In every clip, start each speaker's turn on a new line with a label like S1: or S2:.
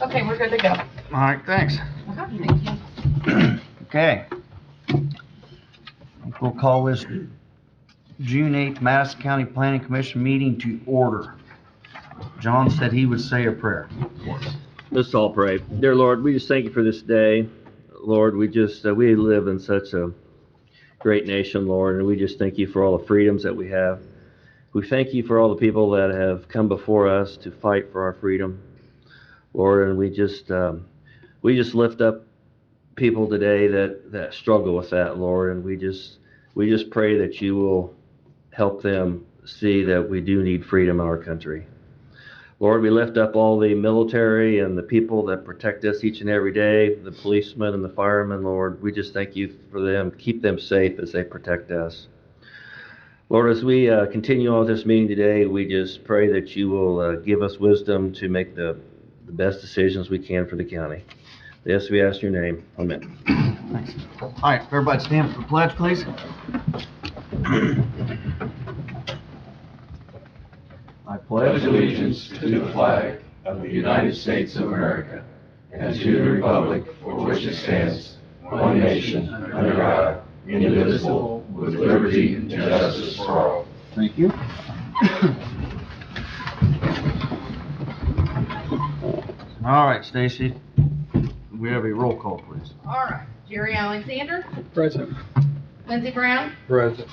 S1: Okay, we're good to go.
S2: All right, thanks.
S1: Thank you.
S2: Okay. We'll call this June 8th Madison County Planning Commission meeting to order. John said he would say a prayer.
S3: Let's all pray. Dear Lord, we just thank you for this day. Lord, we live in such a great nation, Lord, and we just thank you for all the freedoms that we have. We thank you for all the people that have come before us to fight for our freedom, Lord, and we just lift up people today that struggle with that, Lord, and we just pray that you will help them see that we do need freedom in our country. Lord, we lift up all the military and the people that protect us each and every day, the policemen and the firemen, Lord. We just thank you for them. Keep them safe as they protect us. Lord, as we continue on this meeting today, we just pray that you will give us wisdom to make the best decisions we can for the county. Yes, we ask in your name. Amen.
S2: Thanks. All right, everybody stand for the pledge, please. I
S4: Pledge allegiance to the flag of the United States of America and to the republic for which it stands, one nation, under God, indivisible, with liberty and justice for all.
S2: Thank you. All right, Stacy, we have a roll call, please.
S1: All right. Jerry Alexander,
S5: Present.
S1: Lindsey Brown,
S5: Present.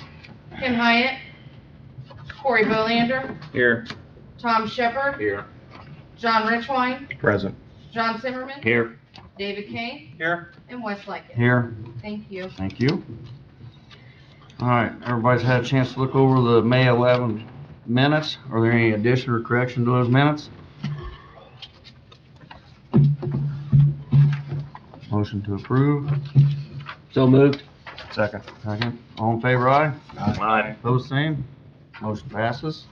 S1: Kim Hyatt, Corey Bolander,
S3: Here.
S1: Tom Shepard,
S5: Here.
S1: John Richwine,
S5: Present.
S1: John Zimmerman,
S3: Here.
S1: David Kane,
S5: Here.
S1: and Wes Likett.
S2: Here.
S1: Thank you.
S2: Thank you. All right, everybody's had a chance to look over the May 11 minutes. Are there any addition or correction to those minutes? Motion to approve.
S3: So moved.
S2: Second. Second. All in favor, aye?
S3: Aye.
S2: Opposed, same. Motion passes.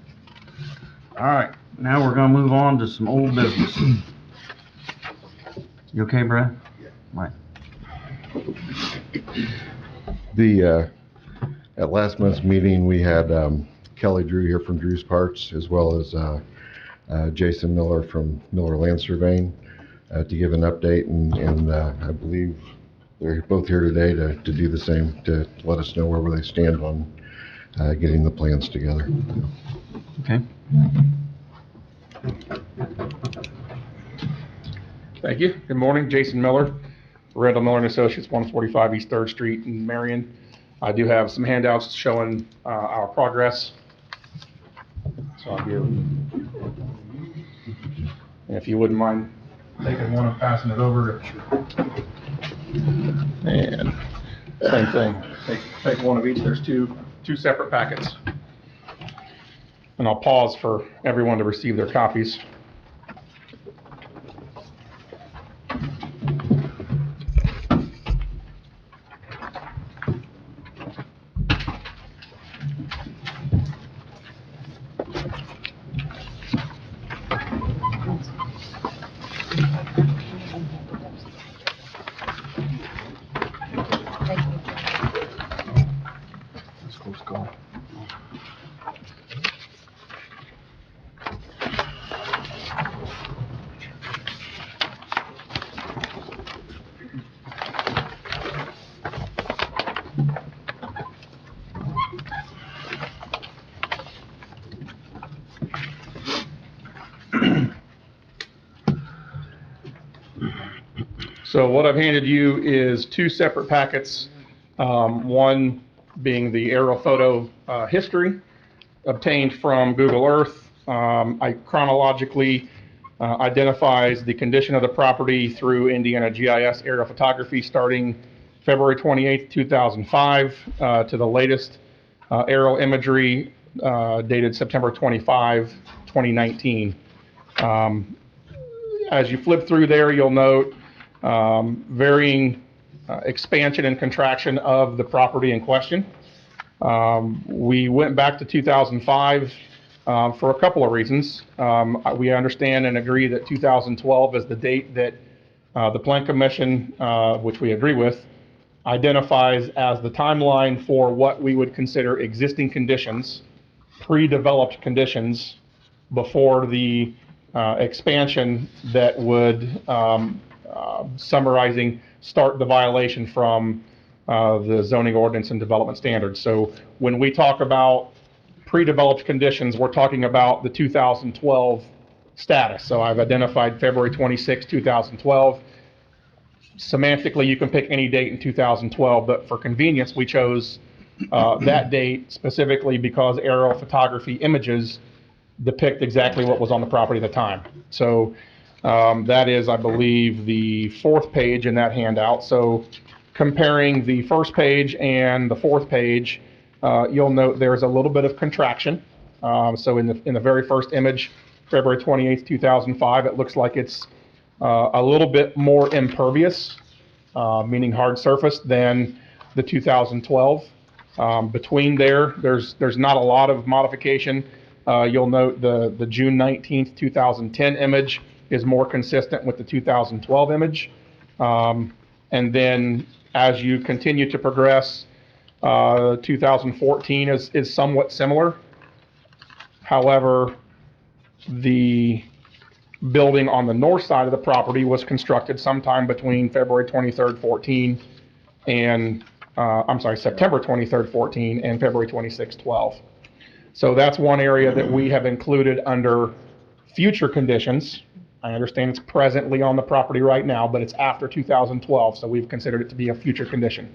S2: All right, now we're gonna move on to some old business. You okay, Brad? Mike?
S6: At last month's meeting, we had Kelly Drew here from Drew's Parts, as well as Jason Miller from Miller Land Surveying to give an update, and I believe they're both here today to do the same, to let us know where they stand on getting the plans together.
S2: Okay.
S5: Thank you. Good morning, Jason Miller, Randall Miller and Associates, 145 East 3rd Street in Marion. I do have some handouts showing our progress. So I'll give, and if you wouldn't mind taking one and passing it over. And same thing, take one of each. There's two separate packets. And I'll pause for everyone to receive their copies. So what I've handed you is two separate packets, one being the aerial photo history obtained from Google Earth. I chronologically identifies the condition of the property through Indiana GIS aerial photography starting February 28th, 2005 to the latest aerial imagery dated September 25, 2019. As you flip through there, you'll note varying expansion and contraction of the property in question. We went back to 2005 for a couple of reasons. We understand and agree that 2012 is the date that the Plan Commission, which we agree with, identifies as the timeline for what we would consider existing conditions, pre-developed conditions, before the expansion that would, summarizing, start the violation from the zoning ordinance and development standards. So when we talk about pre-developed conditions, we're talking about the 2012 status. So I've identified February 26, 2012. Semantically, you can pick any date in 2012, but for convenience, we chose that date specifically because aerial photography images depict exactly what was on the property at the time. So that is, I believe, the 4th page in that handout. So comparing the 1st page and the 4th page, you'll note there's a little bit of contraction. So in the very first image, February 28th, 2005, it looks like it's a little bit more impervious, meaning hard surface, than the 2012. Between there's not a lot of modification. You'll note the June 19th, 2010 image is more consistent with the 2012 image. And then as you continue to progress, 2014 is somewhat similar. However, the building on the north side of the property was constructed sometime between February 23rd, 14 and, September 23rd, 14 and February 26th, 12. So that's one area that we have included under future conditions. I understand it's presently on the property right now, but it's after 2012, so we've considered it to be a future condition.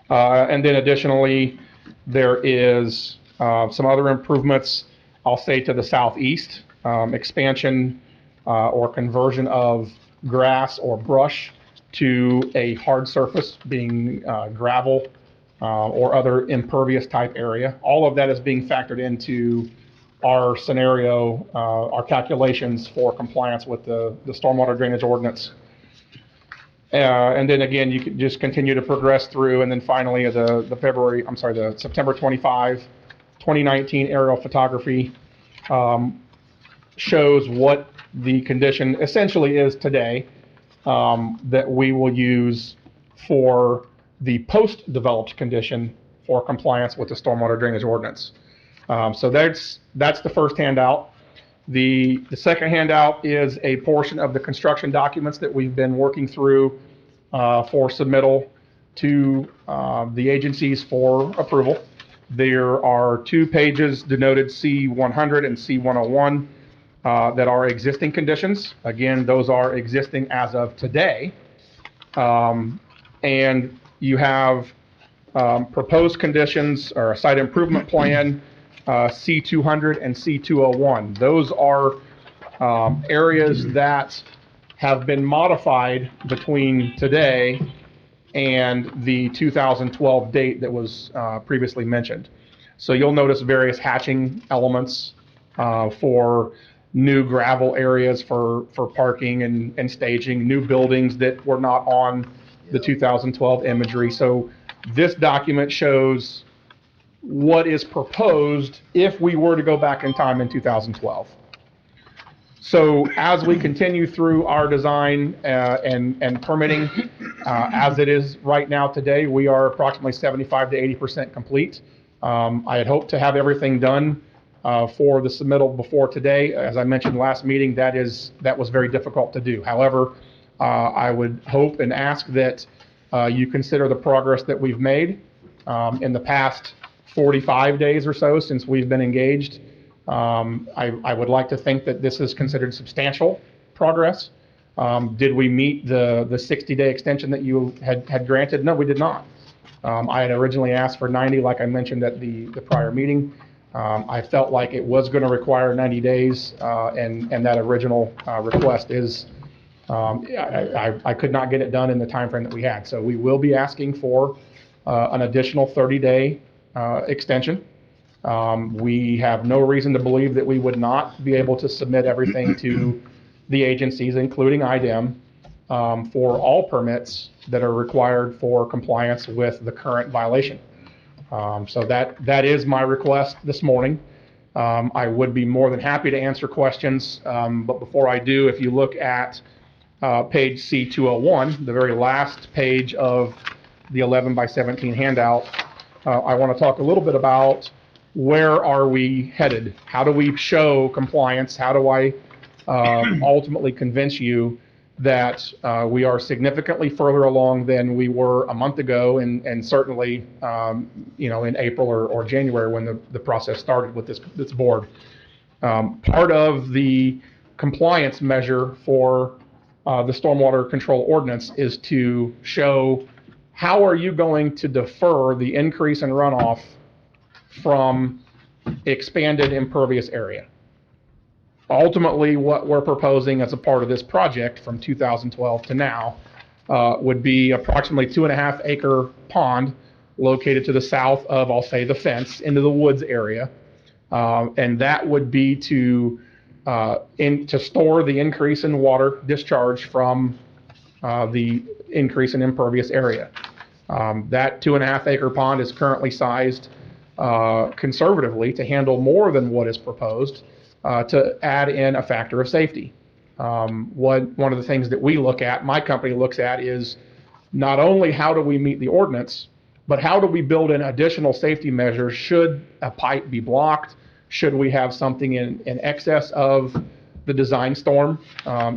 S5: And then additionally, there is some other improvements, I'll say to the southeast, expansion or conversion of grass or brush to a hard surface, being gravel or other impervious type area. All of that is being factored into our scenario, our calculations for compliance with the stormwater drainage ordinance. And then again, you can just continue to progress through, and then finally the September 25, 2019 aerial photography shows what the condition essentially is today that we will use for the post-developed condition for compliance with the stormwater drainage ordinance. So that's the first handout. The second handout is a portion of the construction documents that we've been working through for submittal to the agencies for approval. There are 2 pages denoted C100 and C101 that are existing conditions. Again, those are existing as of today. And you have proposed conditions or a site improvement plan, C200 and C201. Those are areas that have been modified between today and the 2012 date that was previously mentioned. So you'll notice various hatching elements for new gravel areas for parking and staging, new buildings that were not on the 2012 imagery. So this document shows what is proposed if we were to go back in time in 2012. So as we continue through our design and permitting, as it is right now today, we are approximately 75 to 80% complete. I had hoped to have everything done for the submittal before today. As I mentioned last meeting, that was very difficult to do. However, I would hope and ask that you consider the progress that we've made in the past 45 days or so since we've been engaged. I would like to think that this is considered substantial progress. Did we meet the 60-day extension that you had granted? No, we did not. I had originally asked for 90, like I mentioned at the prior meeting. I felt like it was going to require 90 days, and that original request is, I could not get it done in the time frame that we had. So we will be asking for an additional 30-day extension. We have no reason to believe that we would not be able to submit everything to the agencies, including IDEM, for all permits that are required for compliance with the current violation. So that is my request this morning. I would be more than happy to answer questions, but before I do, if you look at page C201, the very last page of the 11 by 17 handout, I want to talk a little bit about where are we headed? How do we show compliance? How do I ultimately convince you that we are significantly further along than we were a month ago, and certainly, in April or January when the process started with this board. Part of the compliance measure for the stormwater control ordinance is to show how are you going to defer the increase in runoff from expanded impervious area. Ultimately, what we're proposing as a part of this project from 2012 to now would be approximately 2.5 acre pond located to the south of, I'll say, the fence into the woods area. And that would be to store the increase in water discharge from the increase in impervious area. That 2.5 acre pond is currently sized conservatively to handle more than what is proposed, to add in a factor of safety. One of the things that we look at, my company looks at, is not only how do we meet the ordinance, but how do we build in additional safety measures should a pipe be blocked, should we have something in excess of the design storm.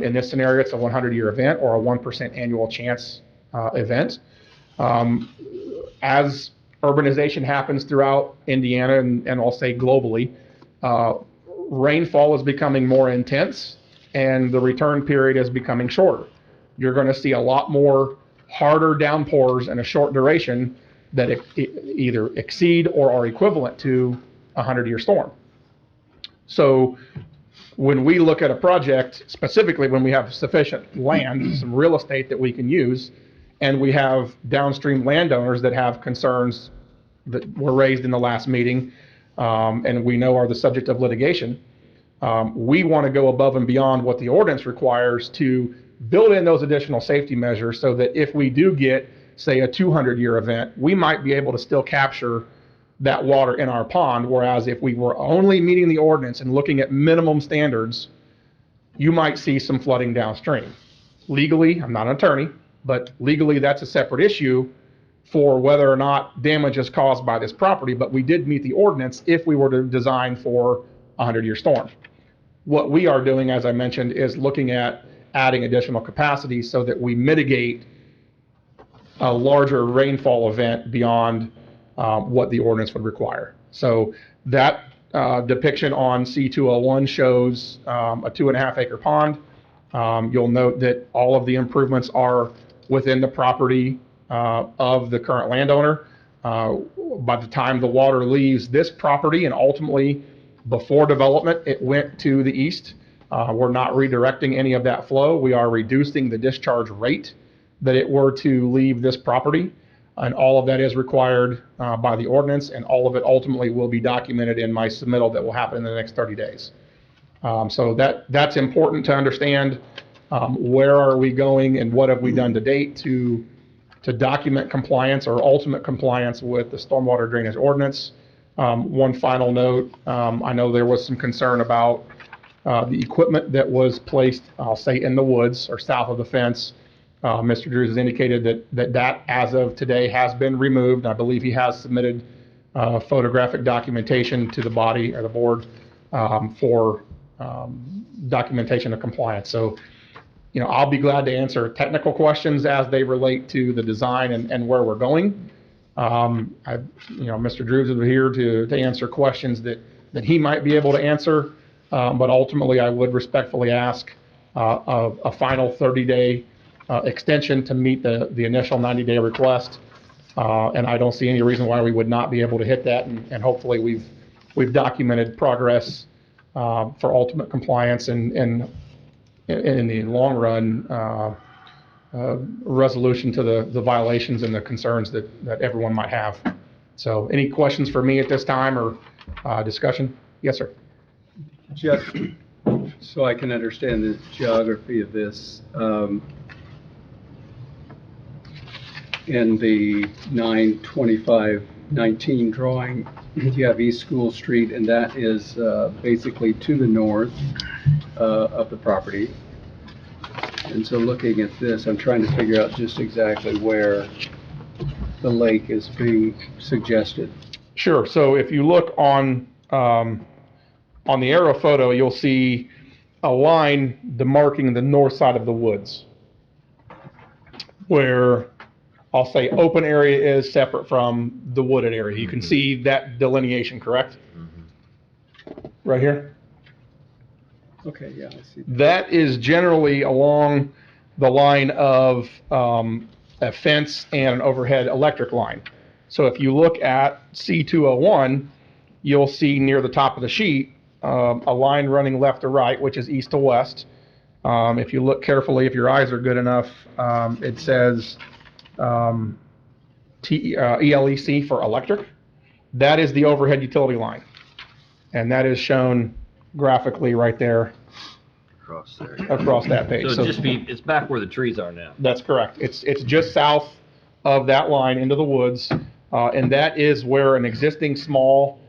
S5: In this scenario, it's a 100-year event or a 1% annual chance event. As urbanization happens throughout Indiana and I'll say globally, rainfall is becoming more intense and the return period is becoming shorter. You're going to see a lot more harder downpours in a short duration that either exceed or are equivalent to a 100-year storm. So when we look at a project, specifically when we have sufficient land, some real estate that we can use, and we have downstream landowners that have concerns that were raised in the last meeting, and we know are the subject of litigation, we want to go above and beyond what the ordinance requires to build in those additional safety measures so that if we do get, say, a 200-year event, we might be able to still capture that water in our pond, whereas if we were only meeting the ordinance and looking at minimum standards, you might see some flooding downstream. Legally, I'm not an attorney, but legally that's a separate issue for whether or not damage is caused by this property, but we did meet the ordinance if we were to design for a 100-year storm. What we are doing, as I mentioned, is looking at adding additional capacity so that we mitigate a larger rainfall event beyond what the ordinance would require. So that depiction on C201 shows a 2.5 acre pond. You'll note that all of the improvements are within the property of the current landowner. By the time the water leaves this property and ultimately before development, it went to the east. We're not redirecting any of that flow. We are reducing the discharge rate that it were to leave this property. And all of that is required by the ordinance, and all of it ultimately will be documented in my submittal that will happen in the next 30 days. So that's important to understand. Where are we going and what have we done to date to document compliance or ultimate compliance with the stormwater drainage ordinance. One final note, I know there was some concern about the equipment that was placed, I'll say, in the woods or south of the fence. Mr. Drews has indicated that as of today has been removed. I believe he has submitted photographic documentation to the body or the board for documentation of compliance. So, I'll be glad to answer technical questions as they relate to the design and where we're going. Mr. Drews is here to answer questions that he might be able to answer, but ultimately I would respectfully ask a final 30-day extension to meet the initial 90-day request, and I don't see any reason why we would not be able to hit that. And hopefully we've documented progress for ultimate compliance and in the long run resolution to the violations and the concerns that everyone might have. So, any questions for me at this time or discussion? Yes, sir.
S7: Just so I can understand the geography of this. In the 9/25/19 drawing, you have East School Street, and that is basically to the north of the property. And so looking at this, I'm trying to figure out just exactly where the lake is being suggested.
S5: Sure. So if you look on the aerial photo, you'll see a line demarking the north side of the woods, where I'll say open area is separate from the wooded area. You can see that delineation, correct? Right here?
S7: Okay, yeah, I see.
S5: That is generally along the line of a fence and an overhead electric line. So if you look at C201, you'll see near the top of the sheet a line running left to right, which is east to west. If you look carefully, if your eyes are good enough, it says ELEC for electric. That is the overhead utility line. And that is shown graphically right there
S3: Across there.
S5: across that page.
S3: So it's back where the trees are now.
S5: That's correct. It's just south of that line into the woods, and that is where an existing small,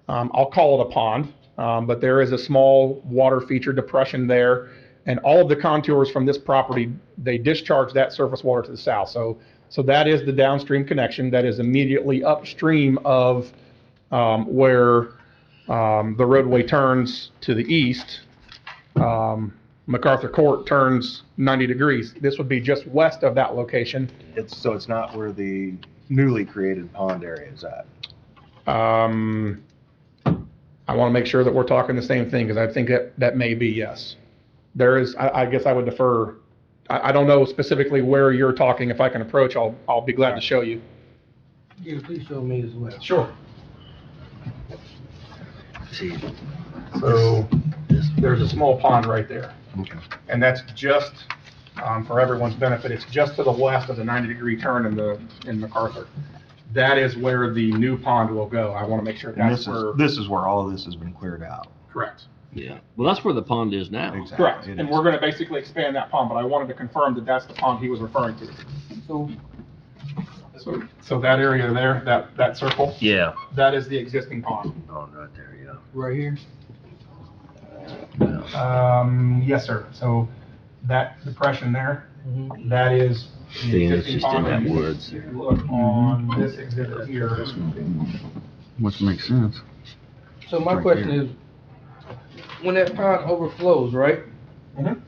S5: I'll call it a pond, but there is a small water feature depression there, and all of the contours from this property, they discharge that surface water to the south. So that is the downstream connection that is immediately upstream of where the roadway turns to the east. MacArthur Court turns 90 degrees. This would be just west of that location.
S8: So it's not where the newly created pond area is at?
S5: I want to make sure that we're talking the same thing, because I think that may be, yes. There is, I guess I would defer. I don't know specifically where you're talking. If I can approach, I'll be glad to show you.
S9: Yeah, please show me as well.
S5: Sure.
S3: See,
S5: So there's a small pond right there.
S8: Okay.
S5: And that's just, for everyone's benefit, it's just to the west of the 90-degree turn in MacArthur. That is where the new pond will go. I want to make sure
S8: And
S5: that's where.
S8: this is where all of this has been cleared out.
S5: Correct.
S3: yeah. Well, that's where the pond is now.
S8: Exactly.
S5: Correct.
S8: It
S5: And
S8: is.
S5: we're going to basically expand that pond, but I wanted to confirm that that's the pond he was referring to. So that area there, that circle,
S3: Yeah.
S5: that is the existing pond.
S3: Oh, right there, yeah.
S9: Right here?
S5: Yes, sir. So that depression there,
S9: Mm-hmm.
S5: that is the
S3: Seeing it's
S5: existing
S3: just in
S5: pond.
S3: that
S5: If you
S3: woods.
S5: look on this exhibit here.
S2: Which makes sense.
S9: So my
S2: Right
S9: question
S2: here.
S9: is, when that pond overflows, right?
S5: Mhm.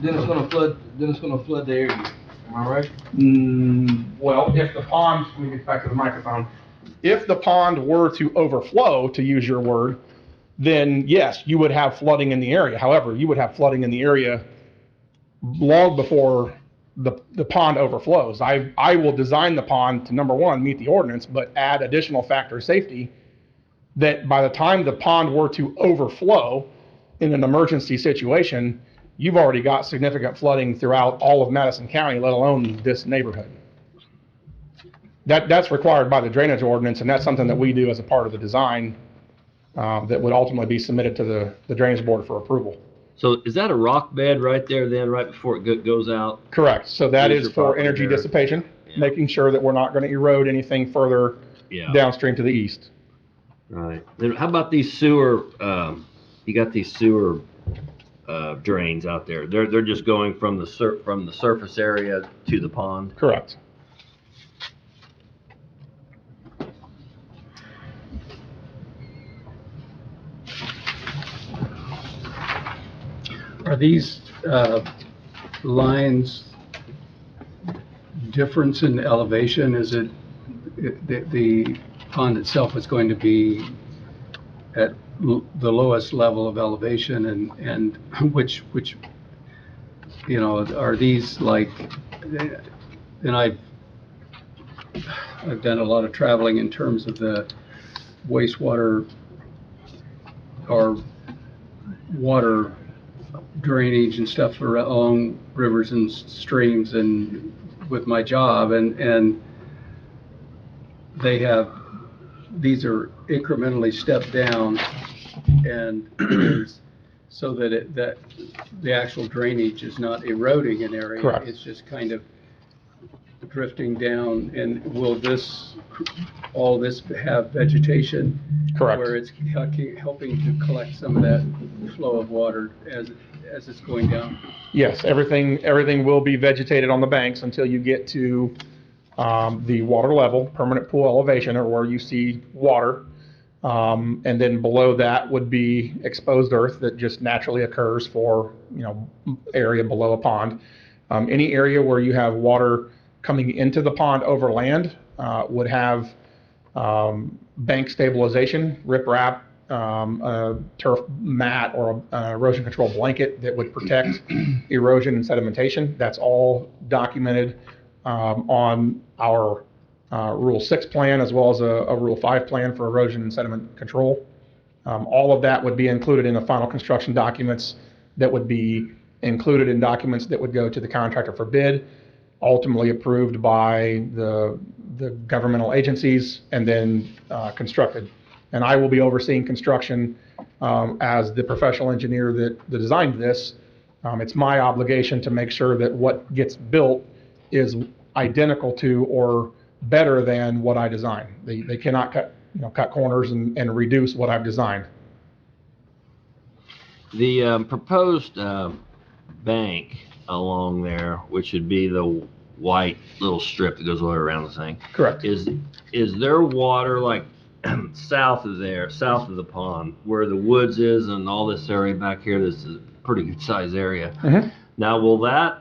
S9: Then it's gonna flood the area. Am I right?
S5: Well, if the pond, let me get back to the microphone. If the pond were to overflow, to use your word, then yes, you would have flooding in the area. However, you would have flooding in the area long before the pond overflows. I will design the pond to, number one, meet the ordinance, but add additional factor of safety that by the time the pond were to overflow in an emergency situation, you've already got significant flooding throughout all of Madison County, let alone this neighborhood. That's required by the drainage ordinance, and that's something that we do as a part of the design that would ultimately be submitted to the drainage board for approval.
S3: So is that a rock bed right there then, right before it goes out?
S5: Correct. So that
S3: Use
S5: is
S3: your
S5: for
S3: property
S5: energy
S3: there.
S5: dissipation,
S3: Yeah.
S5: making sure that we're not going to erode anything further
S3: Yeah.
S5: downstream to the east.
S3: Right. Then how about these sewer, you got these sewer, drains out there? They're just going from the surface area to the pond?
S5: Correct.
S7: Are these lines difference in elevation? Is it, the pond itself is going to be at the lowest level of elevation, and which, you know, are these like, and I've done a lot of traveling in terms of the wastewater or water drainage and stuff along rivers and streams and with my job, and they have, these are incrementally stepped down, and there's, so that that the actual drainage is not eroding an area.
S5: Correct.
S7: It's just kind of drifting down. And will this, all this have vegetation?
S5: Correct.
S7: Where it's helping to collect some of that flow of water as it's going down?
S5: Yes, everything will be vegetated on the banks until you get to the water level, permanent pool elevation, or where you see water. And then below that would be exposed earth that just naturally occurs for, area below a pond. Any area where you have water coming into the pond over land would have bank stabilization, riprap, a turf mat, or an erosion control blanket that would protect erosion and sedimentation. That's all documented on our Rule 6 plan, as well as a Rule 5 plan for erosion and sediment control. All of that would be included in the final construction documents that would be included in documents that would go to the contractor for bid, ultimately approved by the governmental agencies, and then constructed. And I will be overseeing construction as the professional engineer that designed this. It's my obligation to make sure that what gets built is identical to or better than what I designed. They cannot cut corners and reduce what I've designed.
S3: The proposed bank along there, which would be the white little strip that goes all the way around the thing.
S5: Correct.
S3: Is there water like south of the pond, where the woods is and all this area back here? This is a pretty good sized area.
S5: Mm-hmm.
S3: Now,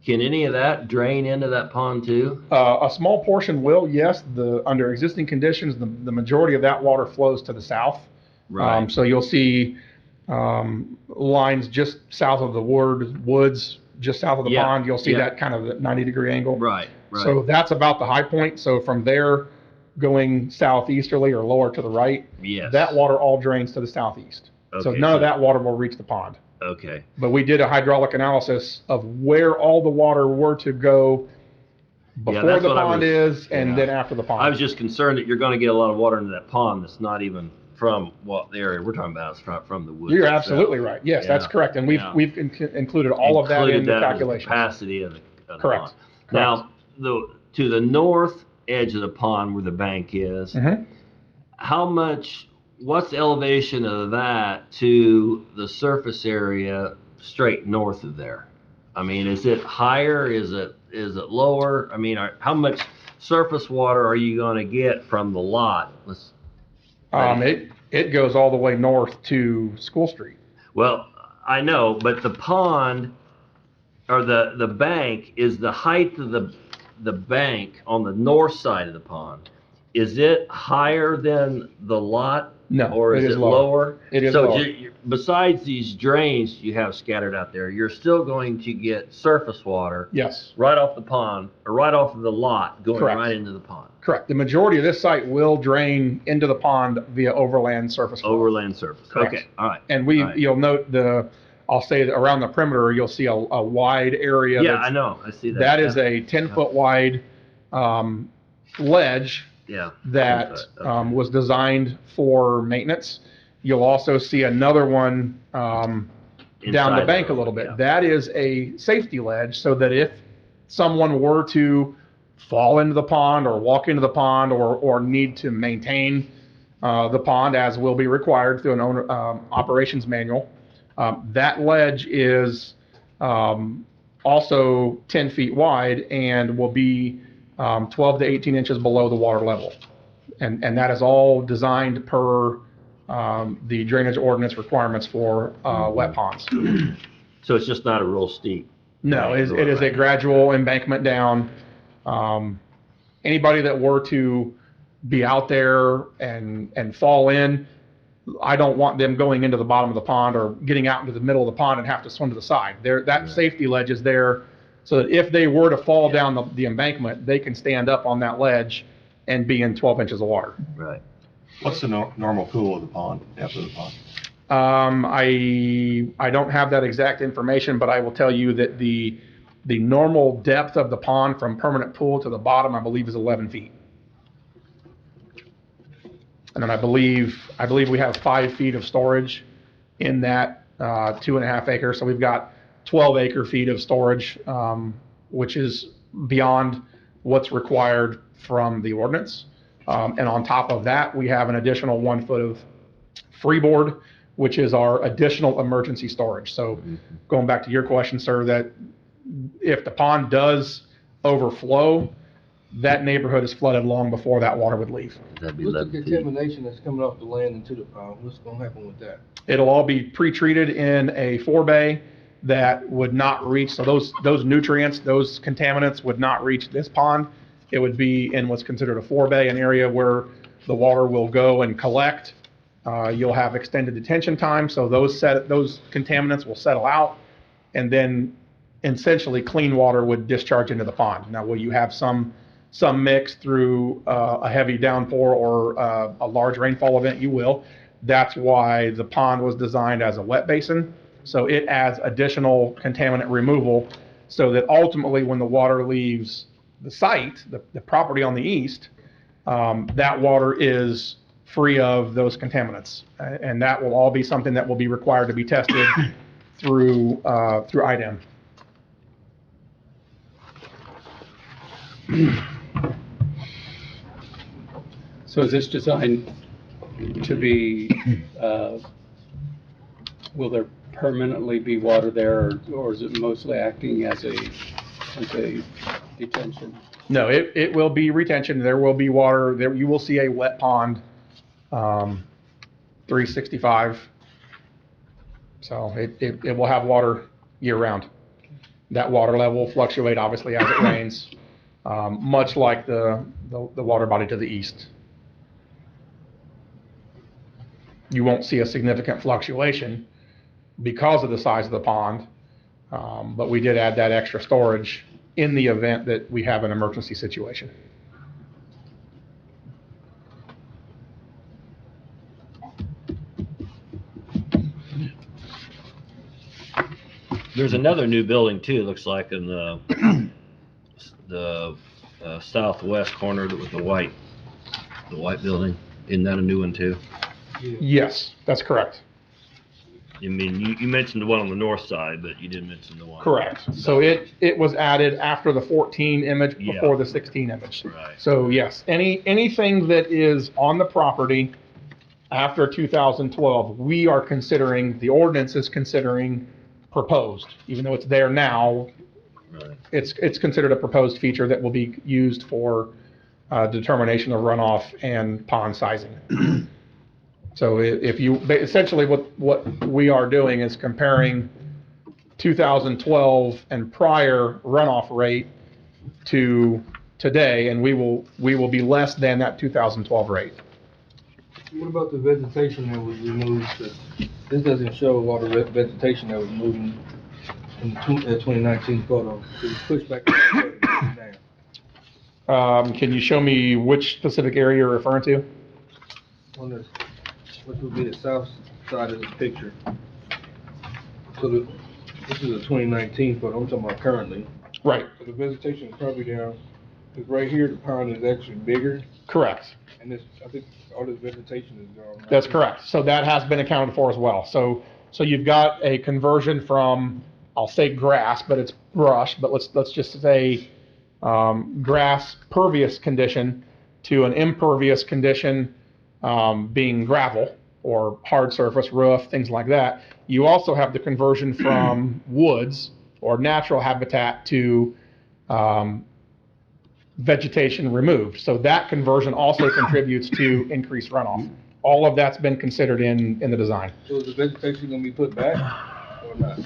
S3: can any of that drain into that pond too?
S5: A small portion will, yes. Under existing conditions, the majority of that water flows to the south.
S3: Right.
S5: So you'll see lines just south of the woods, just south of the pond. You'll see that kind of 90-degree angle.
S3: Right.
S5: So that's about the high point. So from there, going southeasterly or lower to the right,
S3: Yes.
S5: that water all drains to the southeast. So
S3: Okay,
S5: none of that water will reach the pond.
S3: Okay.
S5: But we did a hydraulic analysis of where all the water were to go before
S3: that's
S5: the
S3: what I
S5: pond
S3: was-
S5: is and then after the pond.
S3: I was just concerned that you're going to get a lot of water into that pond that's not even from what the area we're talking about is from the woods.
S5: You're
S3: itself.
S5: absolutely right. Yes, that's
S3: Yeah,
S5: correct. And
S3: yeah.
S5: we've included all of that in the
S3: Included that in
S5: calculations.
S3: capacity of the
S5: Correct.
S3: pond. Now, to the north edge of the pond where the bank is,
S5: Mhm.
S3: what's the elevation of that to the surface area straight north of there? I mean, is it higher? Is it lower? I mean, how much surface water are you going to get from the lot?
S5: It goes all the way north to School Street.
S3: Well, I know, but the pond or the bank, is the height of the bank on the north side of the pond, is it higher than the lot?
S5: No,
S3: Or is
S5: it
S3: it
S5: is
S3: lower?
S5: It is
S3: so
S5: lower.
S3: Besides these drains you have scattered out there, you're still going to get surface water
S5: Yes,
S3: right off the pond or right off of the lot going
S5: Correct.
S3: right into the pond.
S5: correct. The majority of this site will drain into the pond via overland surface flow.
S3: Overland surface.
S5: Correct.
S3: Okay, all right.
S5: And
S3: All right.
S5: you'll note I'll say that around the perimeter, you'll see a wide area.
S3: Yeah, I know. I see that.
S5: That is a 10-foot wide ledge
S3: Yeah.
S5: that
S3: Okay.
S5: was designed for maintenance. You'll also see another one down
S3: Inside
S5: the bank
S3: the
S5: a little
S3: road,
S5: bit.
S3: yeah.
S5: That is a safety ledge, so that if someone were to fall into the pond or walk into the pond or need to maintain the pond, as will be required through an owner operations manual, that ledge is also 10 feet wide and will be 12 to 18 inches below the water level. And that is all designed per the drainage ordinance requirements for wet ponds.
S3: So it's just not a real steep.
S5: No, it is a gradual embankment down. Anybody that were to be out there and fall in, I don't want them going into the bottom of the pond or getting out into the middle of the pond and have to swim to the side. That safety ledge is there so that if they were to fall down the embankment, they can stand up on that ledge and be in 12 inches of water.
S3: Right.
S8: What's the normal pool of the pond, depth of the pond?
S5: I don't have that exact information, but I will tell you that the normal depth of the pond from permanent pool to the bottom, I believe, is 11 feet. And then I believe we have 5 feet of storage in that 2.5 acre. So we've got 12 acre feet of storage, which is beyond what's required from the ordinance. And on top of that, we have an additional 1 foot of freeboard, which is our additional emergency storage. So going back to your question, sir, that if the pond does overflow, that neighborhood is flooded long before that water would leave.
S3: That'd be
S9: What's the
S3: 11 feet.
S9: contamination that's coming off the land into the pond? What's gonna happen with that?
S5: It'll all be pre-treated in a forebay that would not reach, so those nutrients, those contaminants would not reach this pond. It would be in what's considered a forebay, an area where the water will go and collect. You'll have extended detention time, so those contaminants will settle out, and then essentially clean water would discharge into the pond. Now, will you have some mix through a heavy downpour or a large rainfall event? You will. That's why the pond was designed as a wet basin. So it adds additional contaminant removal so that ultimately when the water leaves the site, the property on the east, that water is free of those contaminants. And that will all be something that will be required to be tested through IDEM.
S7: So is this designed to be, will there permanently be water there, or is it mostly acting as a detention?
S5: No, it will be retention. There will be water. There, you will see a wet pond, 365. So it will have water year round. That water level will fluctuate obviously as it rains, much like the water body to the east. You won't see a significant fluctuation because of the size of the pond, but we did add that extra storage in the event that we have an emergency situation.
S3: There's another new building too, it looks like, in the southwest corner with the white building. Isn't that a new one too?
S5: Yes, that's correct.
S3: I mean, you mentioned the one on the north side, but you didn't mention the one.
S5: Correct. So it was added after the 14 image, before the 16 image.
S3: Right.
S5: So yes, anything that is on the property after 2012, we are considering, the ordinance is considering proposed, even though it's there now.
S3: Right.
S5: It's considered a proposed feature that will be used for determination of runoff and pond sizing. So if you, essentially what we are doing is comparing 2012 and prior runoff rate to today, and we will be less than that 2012 rate.
S9: What about the vegetation that was removed? This doesn't show a lot of vegetation that was moved in the 2019 photo. It was pushed back down.
S5: Can you show me which specific area you're referring to?
S9: What would be the south side of this picture? So this is a 2019 photo. I'm talking about currently.
S5: Right.
S9: So the vegetation is probably down. Because right here, the pond is actually bigger.
S5: Correct.
S9: And this, I think all this vegetation is gone.
S5: That's correct. So that has been accounted for as well. So you've got a conversion from, I'll say grass, but it's brush, but let's just say grass pervious condition to an impervious condition, being gravel or hard surface, roof, things like that. You also have the conversion from woods or natural habitat to vegetation removed. So that conversion also contributes to increased runoff. All of that's been considered in the design.
S9: So is the vegetation gonna be put back or not?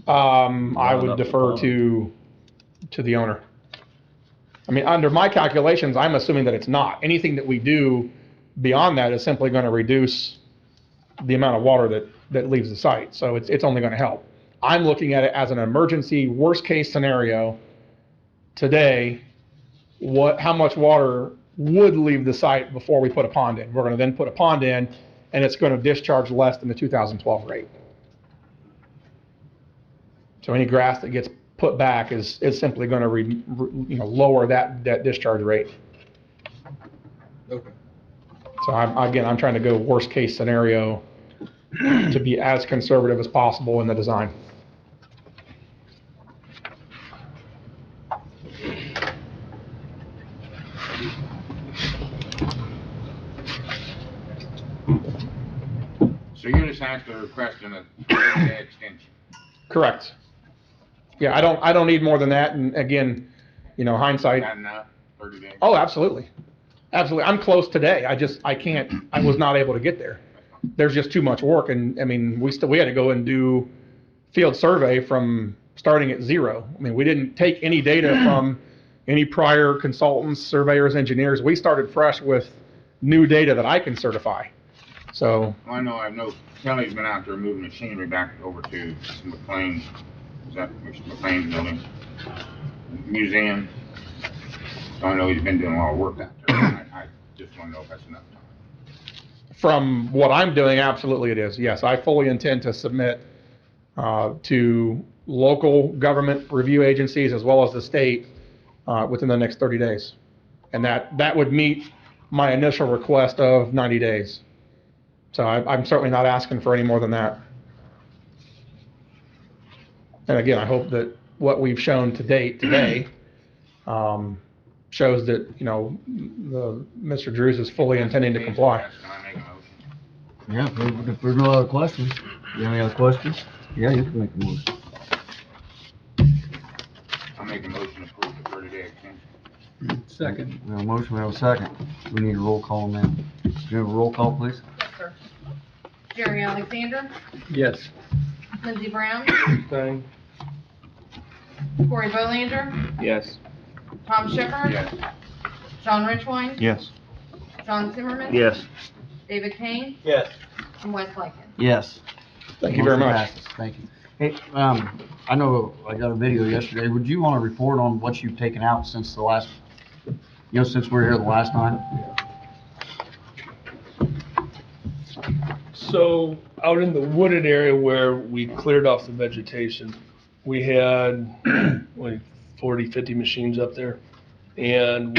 S5: I would defer to the owner. I mean, under my calculations, I'm assuming that it's not. Anything that we do beyond that is simply going to reduce the amount of water that leaves the site. So it's only going to help. I'm looking at it as an emergency, worst case scenario. Today, how much water would leave the site before we put a pond in? We're going to then put a pond in, and it's going to discharge less than the 2012 rate. So any grass that gets put back is simply going to lower that discharge rate.
S9: Okay.
S5: So I'm trying to go worst case scenario to be as conservative as possible in the design.
S10: So you're just actually requesting a 30-day extension?
S5: Correct. Yeah, I don't need more than that. And again, hindsight.
S10: Not enough, 30 days?
S5: Oh, absolutely. Absolutely. I'm close today. I was not able to get there. There's just too much work. And I mean, we had to go and do field survey from starting at zero. I mean, we didn't take any data from any prior consultants, surveyors, engineers. We started fresh with new data that I can certify. So.
S10: Well, I know Kelly's been out there moving machinery back over to McLean's, is that McLean's building? Museum. So I know he's been doing a lot of work out there. I just want to know if that's enough time.
S5: From what I'm doing, absolutely it is. Yes, I fully intend to submit to local government review agencies as well as the state within the next 30 days. And that would meet my initial request of 90 days. So I'm certainly not asking for any more than that. And again, I hope that what we've shown to date today shows that, Mr. Drews is fully intending to comply.
S10: Can I make a motion?
S2: Yeah, if there's no other questions. You have any other questions? Yeah, you can make a motion.
S10: I'll make a motion to approve the 30-day extension.
S7: Second.
S2: We have a motion, we have a second. We need a roll call now. Do you have a roll call, please?
S1: Yes, sir. Jerry Alexander,
S7: Yes.
S1: Lindsey Brown,
S9: Thing.
S1: Corey Bolander,
S9: Yes.
S1: Tom Shepherd,
S10: Yes.
S1: John Richwine,
S8: Yes.
S1: John Zimmerman,
S3: Yes.
S1: David Kane,
S9: Yes.
S1: and Wes Lykin.
S2: Yes.
S5: Thank you very
S2: Motion
S5: much.
S2: passes. Thank you. Hey, I know I got a video yesterday. Would you want to report on what you've taken out since the last, since we were here the last time?
S11: So out in the wooded area where we cleared off the vegetation, we had like 40, 50 machines up there. And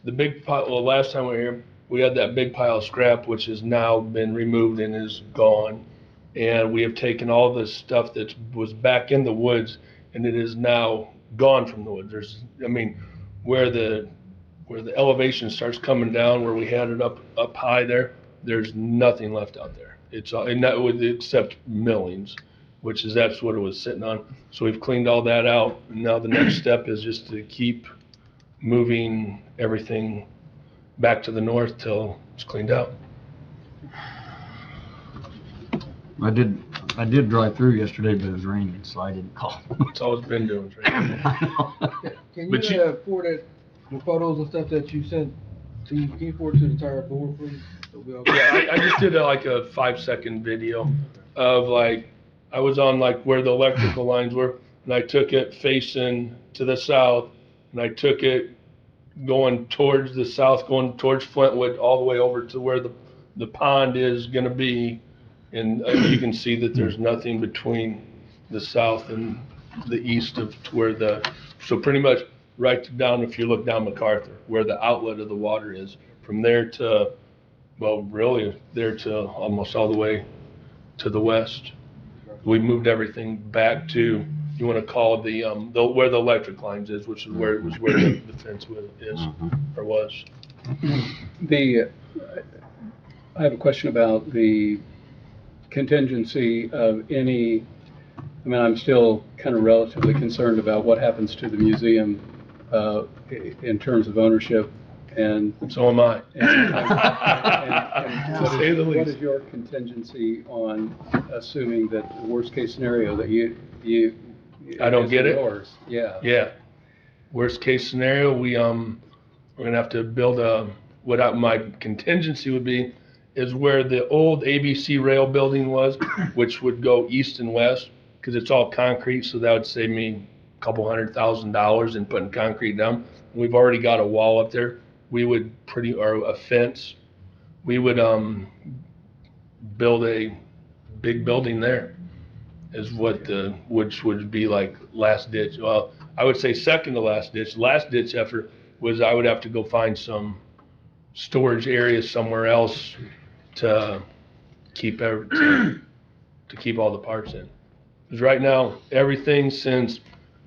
S11: the big pile, well, last time we were here, we had that big pile of scrap, which has now been removed and is gone. And we have taken all the stuff that was back in the woods, and it is now gone from the woods. Where the elevation starts coming down, where we had it up high there's nothing left out there. It's all, and that would, except millings, that's what it was sitting on. So we've cleaned all that out. And now the next step is just to keep moving everything back to the north till it's cleaned out.
S2: I did drive through yesterday, but it was raining, so I didn't call.
S11: It's always been doing.
S9: Can
S11: But
S9: you forward the photos and stuff that you sent can you forward to the entire board, please? So we all-
S11: Yeah, I just did like a 5-second video of I was on where the electrical lines were, and I took it facing to the south, and I took it going towards the south, going towards Flintwood, all the way over to where the pond is gonna be. And you can see that there's nothing between the south and the east of so pretty much right down, if you look down MacArthur, where the outlet of the water is, from there to, well, really there to almost all the way to the west. We moved everything back to, you wanna call it where the electric lines is, which is where the fence is, or was.
S7: I have a question about the contingency of any, I'm still kind of relatively concerned about what happens to the museum in terms of ownership and.
S11: So am I.
S7: And
S11: To say the
S7: what
S11: least.
S7: is your contingency on assuming that the worst case scenario that you
S11: I don't get it?
S7: yours? Yeah.
S11: Yeah. Worst case scenario, we're gonna have to build my contingency would be is where the old ABC rail building was, which would go east and west, because it's all concrete, so that would save me a couple $100,000 in putting concrete down. We've already got a wall up there. We would or a fence. We would build a big building there, is which would be like last ditch. Well, I would say second to last ditch. Last ditch effort was I would have to go find some storage area somewhere else to keep to keep all the parts in. Because right now, everything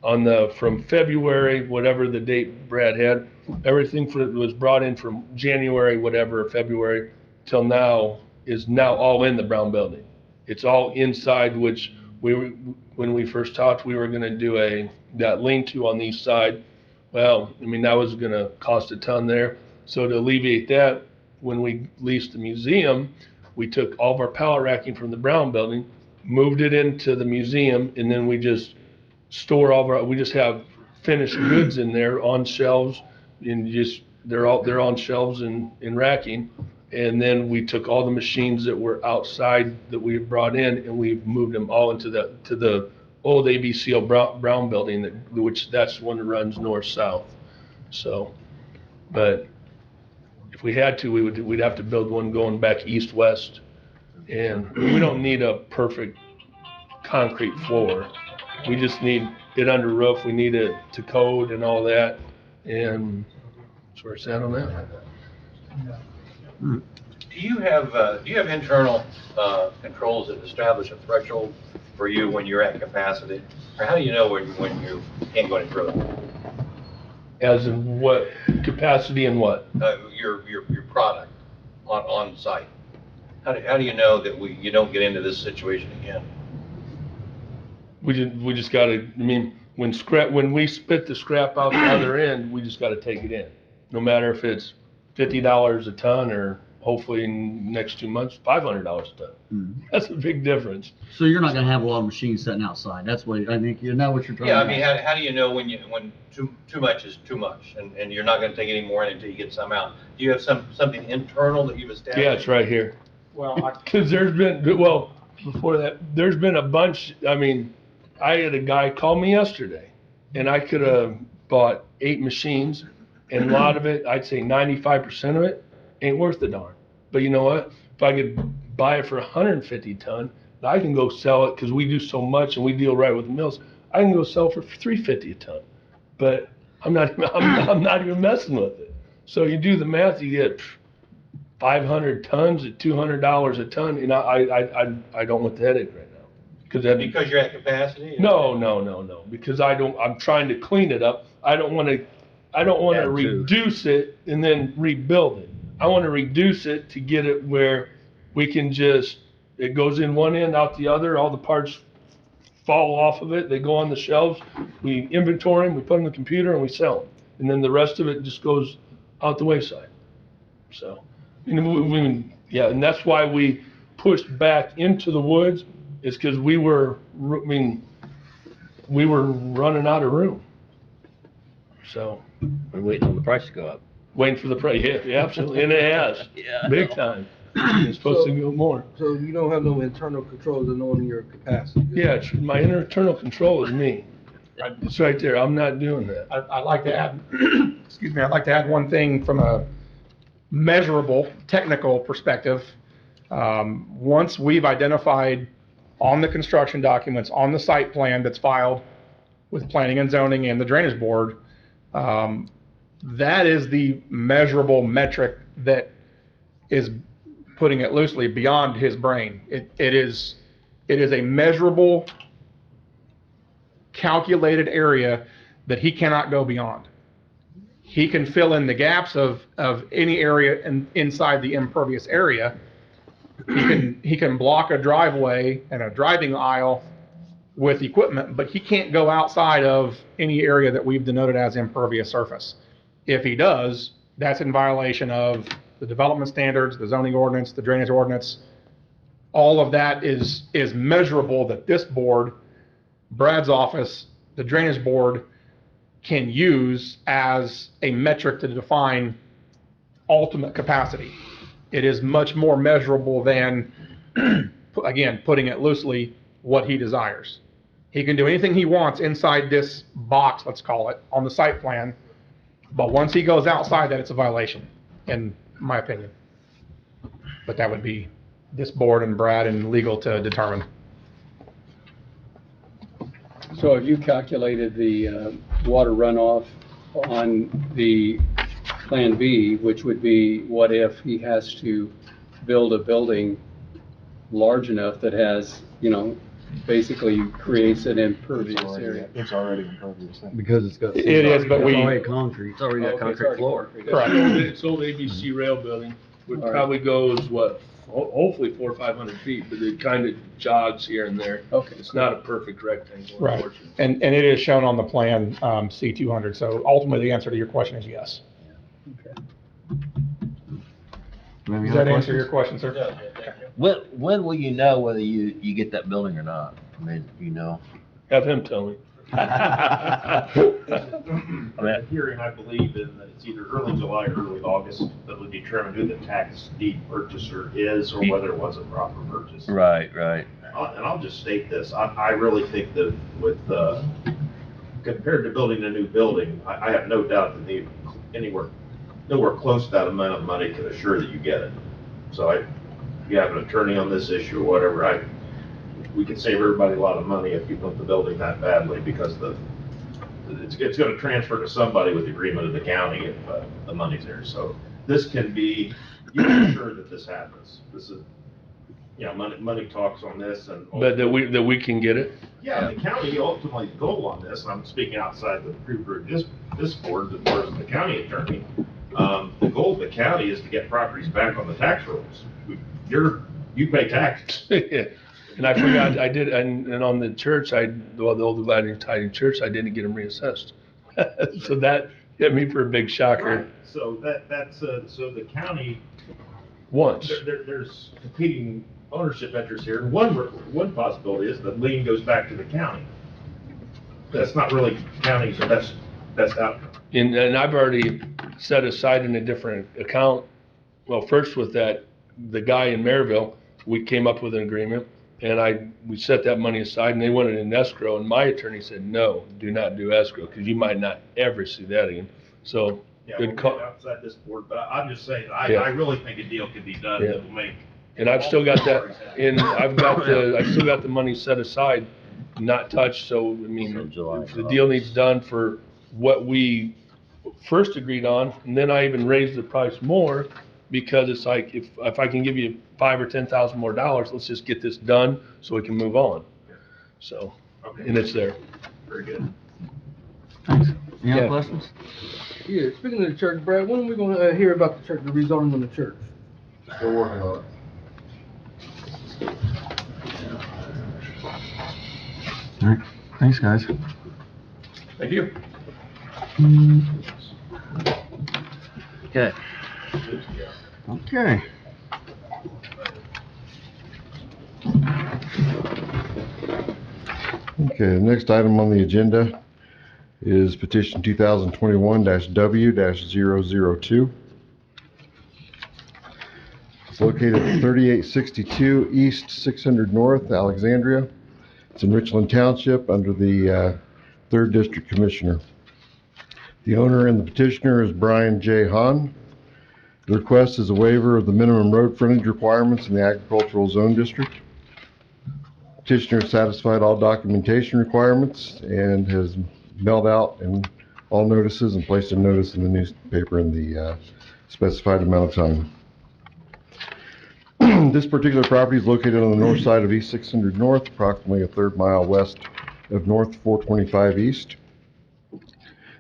S11: from February, whatever the date Brad had, everything was brought in from January, whatever, February, till now is now all in the brown building. It's all inside, which when we first talked, we were gonna do that lean-to on the east side Well, I mean, that was gonna cost a ton there. So to alleviate that, when we leased the museum, we took all of our pallet racking from the Brown building, moved it into the museum, and then we just store all of our, we just have finished goods in there on shelves, and just, they're on shelves in racking. And then we took all the machines that were outside that we had brought in, and we moved them all into the old ABCO Brown building, which that's the one that runs north-south. So, but if we had to, we'd have to build one going back east-west. And we don't need a perfect concrete floor. We just need it under roof. We need it to code and all that. And that's where it's at on that.
S12: Do you have internal controls that establish a threshold for you when you're at capacity? Or how do you know when you can't go any further?
S11: As in what capacity and what?
S12: Your product on site. How do you know that you don't get into this situation again?
S11: We just gotta, I mean, when we spit the scrap out the other end, we just gotta take it in. No matter if it's $50 a ton or hopefully in next 2 months, $500 a ton. That's a big difference.
S2: So you're not gonna have a lot of machines sitting outside, that's what, I think, isn't that what you're trying to
S12: Yeah, I mean, how do you know when too much is too much, and you're not gonna take any more in until you get some out? Do you have something internal that you've established?
S11: Yeah, it's right here.
S9: Well,
S11: Cause before that, there's been a bunch, I mean, I had a guy call me yesterday, and I could have bought 8 machines, and a lot of it, I'd say 95% of it, ain't worth the darn. But you know what? If I could buy it for 150 ton, I can go sell it, because we do so much and we deal right with the mills. I can go sell for 350 a ton, but I'm not even messing with it. So you do the math, you get 500 tons at $200 a ton, and I don't want the headache right now.
S12: Because you're at capacity?
S11: No, because I'm trying to clean it up. I don't want to reduce it and then rebuild it. I want to reduce it to get it where we can it goes in one end, out the other, all the parts fall off of it, they go on the shelves, we inventory them, we put them in the computer, and we sell them. And then the rest of it just goes out the wayside. So, and that's why we pushed back into the woods, is because we were running out of room. So.
S3: We're waiting on the price to go up.
S11: Waiting for the price, yeah, absolutely, and it has,
S3: Yeah,
S11: big time. It's supposed to go more.
S9: so you don't have no internal controls of knowing your capacity?
S11: Yeah, my internal control is me. It's right there, I'm not doing that.
S5: I'd like to add, excuse me, I'd like to add one thing from a measurable, technical perspective. Once we've identified on the construction documents, on the site plan that's filed with planning and zoning and the drainage board, that is the measurable metric that is, putting it loosely, beyond his brain. It is a measurable, calculated area that he cannot go beyond. He can fill in the gaps of any area inside the impervious area. He can block a driveway and a driving aisle with equipment, but he can't go outside of any area that we've denoted as impervious surface. If he does, that's in violation of the development standards, the zoning ordinance, the drainage ordinance. All of that is measurable, that this board, Brad's office, the drainage board, can use as a metric to define ultimate capacity. It is much more measurable than, again, putting it loosely, what he desires. He can do anything he wants inside this box, let's call it, on the site plan, but once he goes outside that, it's a violation, in my opinion. But that would be this board and Brad and legal to determine.
S7: So have you calculated the water runoff on the Plan B, which would be, what if he has to build a building large enough that has, basically creates an impervious area?
S8: It's already impervious.
S2: Because it's got.
S5: It is, but we.
S2: It's already concrete.
S3: It's already got concrete floor.
S5: Correct.
S11: It's old ABC rail building, which probably goes, what, hopefully 400 or 500 feet, but it kind of jogs here and there.
S7: Okay.
S11: It's not a perfect rectangle,
S5: Right.
S11: unfortunately.
S5: And it is shown on the plan, C200, so ultimately the answer to your question is yes.
S2: Any
S5: Does
S2: other
S5: that answer your
S2: questions?
S5: question, sir?
S12: Yeah, thank you.
S13: When will you know whether you get that building or not? I mean, you know.
S11: Have him tell me.
S13: I mean,
S14: The hearing, I believe, in that it's either early July or early August that would determine who the tax deed purchaser is or whether it was a proper purchase.
S13: right.
S14: And I'll just state this, I really think that with, compared to building a new building, I have no doubt that nowhere close to that amount of money can assure that you get it. So if you have an attorney on this issue or whatever, we could save everybody a lot of money if you want the building that badly, because it's gonna transfer to somebody with the agreement of the county if the money's there. So this can be, you can ensure that this happens. This is, money talks on this and.
S11: But that we can get it?
S14: Yeah, the county ultimately goal on this, and I'm speaking outside the group of this board, as far as the county attorney. The goal of the county is to get properties back on the tax rolls. You pay taxes.
S11: And I forgot, I did, and on the church, the old Latin Italian church, I didn't get them reassessed. So that hit me for a big shocker.
S14: Right. So so the county.
S11: Once.
S14: There's competing ownership interests here. And one possibility is that lien goes back to the county. That's not really county's best outcome.
S11: And I've already set aside in a different account. Well, first with the guy in Maryville, we came up with an agreement, and we set that money aside, and they wanted it in escrow, and my attorney said, no, do not do escrow, because you might not ever see that again. So,
S14: Yeah,
S11: good
S14: we'll
S11: call.
S14: get outside this board, but I'm just saying, I really think a deal could be done
S11: Yeah.
S14: that will make.
S11: And I've still got that, and I've still got the money set aside, not touched, so, I mean,
S13: So July,
S11: if the deal needs done for what we first agreed on, and then I even raised the price more, because it's like, if I can give you $5,000 or $10,000 more, let's just get this done so we can move on. So,
S14: Okay.
S11: and it's there.
S14: Very good.
S2: Thanks. Any other
S11: Yeah.
S2: questions?
S9: Yeah, speaking of the church, Brad, when are we gonna hear about the church, the rezoning on the church?
S6: Still working on it.
S2: All right, thanks, guys.
S14: Thank you.
S13: Okay.
S2: Okay.
S6: Okay, the next item on the agenda is petition 2021-W-002. It's located at 3862 East 600 North, Alexandria. It's in Richland Township under the 3rd District Commissioner. The owner and the petitioner is Brian J. Hahn. The request is a waiver of the minimum road frontage requirements in the agricultural zone district. Petitioner satisfied all documentation requirements and has mailed out all notices and placed a notice in the newspaper in the specified amount of time. This particular property is located on the north side of East 600 North, approximately a 1/3 mile west of North 425 East.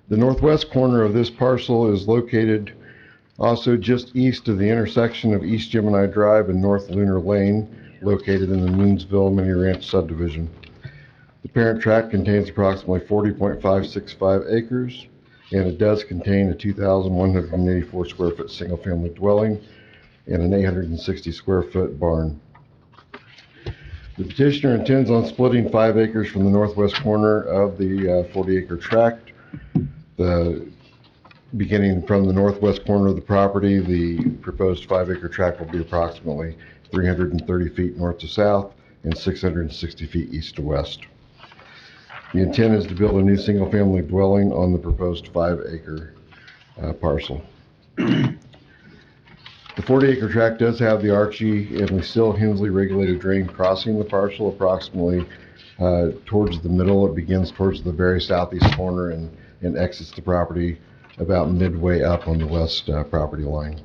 S6: The northwest corner of this parcel is located also just east of the intersection of East Gemini Drive and North Lunar Lane, located in the Moonsville Mini Ranch subdivision. The parent tract contains approximately 40.565 acres, and it does contain a 2,184 square foot single-family dwelling and an 860 square foot barn. The petitioner intends on splitting 5 acres from the northwest corner of the 40-acre tract. Beginning from the northwest corner of the property, the proposed 5-acre tract will be approximately 330 feet north to south and 660 feet east to west. The intent is to build a new single-family dwelling on the proposed 5-acre parcel. The 40-acre tract does have the Archie and Lucille Hensley regulated drain crossing the parcel approximately towards the middle. It begins towards the very southeast corner and exits the property about midway up on the west property line.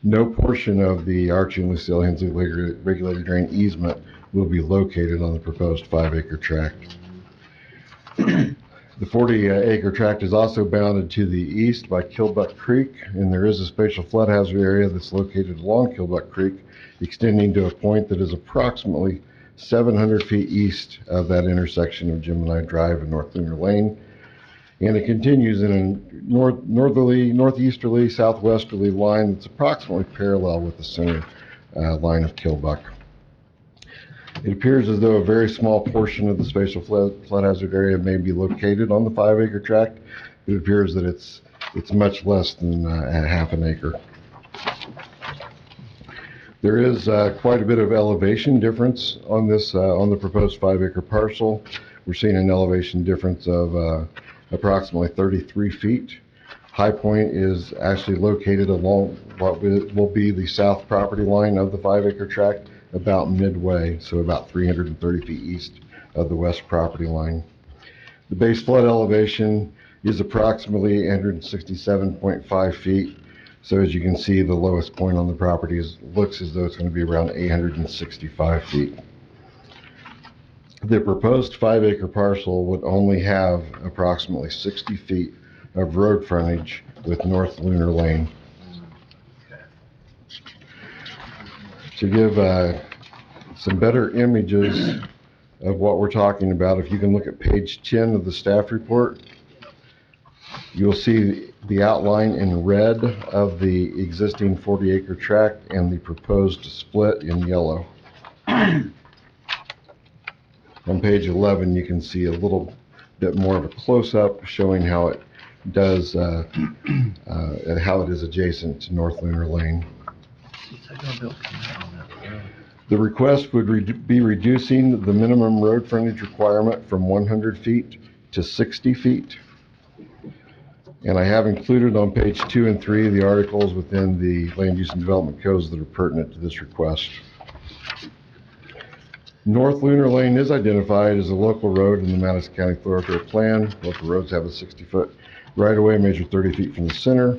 S6: No portion of the Archie and Lucille Hensley regulated drain easement will be located on the proposed 5-acre tract. The 40-acre tract is also bounded to the east by Killbuck Creek, and there is a spatial flood hazard area that's located along Killbuck Creek, extending to a point that is approximately 700 feet east of that intersection of Gemini Drive and North Lunar Lane. And it continues in a northeasterly, southwesterly line that's approximately parallel with the center line of Killbuck. It appears as though a very small portion of the spatial flood hazard area may be located on the 5-acre tract. It appears that it's much less than a half an acre. There is quite a bit of elevation difference on this on the proposed 5-acre parcel. We're seeing an elevation difference of approximately 33 feet. High Point is actually located along what will be the south property line of the 5-acre tract, about midway, so about 330 feet east of the west property line. The base flood elevation is approximately 167.5 feet. So as you can see, the lowest point on the property looks as though it's going to be around 865 feet. The proposed 5-acre parcel would only have approximately 60 feet of road frontage with North Lunar Lane. To give some better images of what we're talking about, if you can look at page 10 of the staff report, you'll see the outline in red of the existing 40-acre tract and the proposed split in yellow. On page 11, you can see a little bit more of a close-up showing how it does, how it is adjacent to North Lunar Lane. The request would be reducing the minimum road frontage requirement from 100 feet to 60 feet. And I have included on page 2 and 3 the articles within the land use and development codes that are pertinent to this request. North Lunar Lane is identified as a local road in the Madison County Thoroughfare Plan. Local roads have a 60-foot right-of-way measured 30 feet from the center.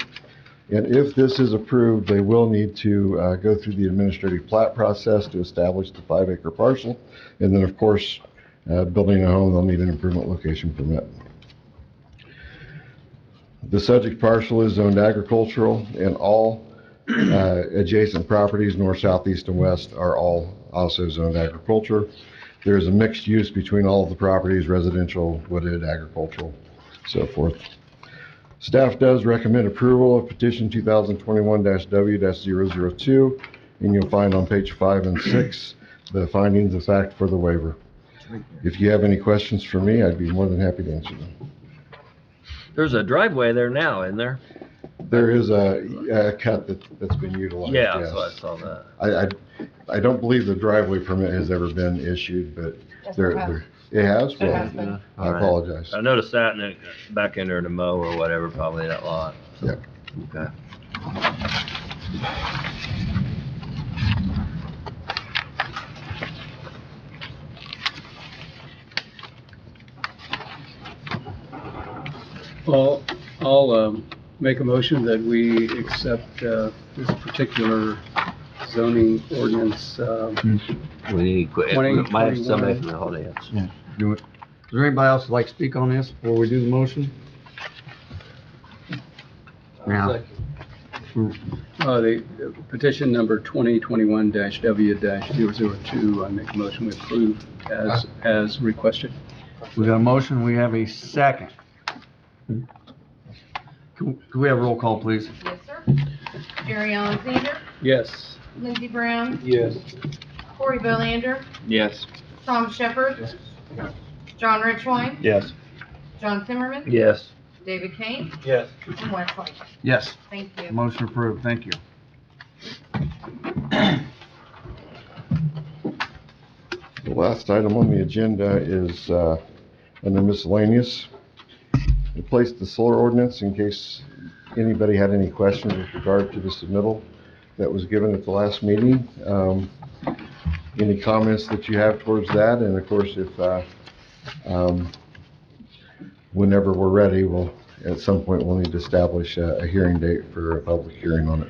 S6: And if this is approved, they will need to go through the administrative plat process to establish the 5-acre parcel. And then, of course, building a home, they'll need an improvement location permit. The subject parcel is zoned agricultural, and all adjacent properties, north, south, east, and west, are all also zoned agriculture. There is a mixed use between all of the properties, residential, wooded, agricultural, so forth. Staff does recommend approval of petition 2021-W-002, and you'll find on page 5 and 6 the findings of fact for the waiver. If you have any questions for me, I'd be more than happy to answer them.
S3: There's a driveway there now, isn't there?
S6: There is a cut that's been utilized.
S3: Yeah,
S6: yes.
S3: so I saw that.
S6: I don't believe the driveway permit has ever been issued, but it has?
S1: It
S6: Well,
S1: has been.
S6: I apologize.
S3: I noticed that, and then back in there to mow or whatever, probably that lot. So,
S6: Yep.
S3: okay.
S7: Well, I'll make a motion that we accept this particular zoning ordinance.
S3: We need to quit.
S7: 20,
S3: Might have somebody
S7: 21.
S3: from the audience.
S2: Yeah, do it. Is there anybody else that'd like to speak on this before we do the motion? Now,
S7: The petition number 2021-W-002, I make a motion we approve as requested.
S2: we got a motion, we have a second. Can we have a roll call, please?
S1: Yes, sir. Jerry Alexander,
S7: Yes.
S1: Lindsey Brown,
S9: Yes.
S1: Corey Belander,
S11: Yes.
S1: Tom Shepherd, John Richwine,
S8: Yes.
S1: John Zimmerman,
S3: Yes.
S1: David Kane,
S12: Yes.
S1: and Wes White.
S2: Yes.
S1: Thank you.
S2: Motion approved, thank you.
S6: The last item on the agenda is under miscellaneous. We placed the solar ordinance in case anybody had any questions with regard to the submittal that was given at the last meeting. Any comments that you have towards that? And of course, if whenever we're ready, at some point we'll need to establish a hearing date for a public hearing on it.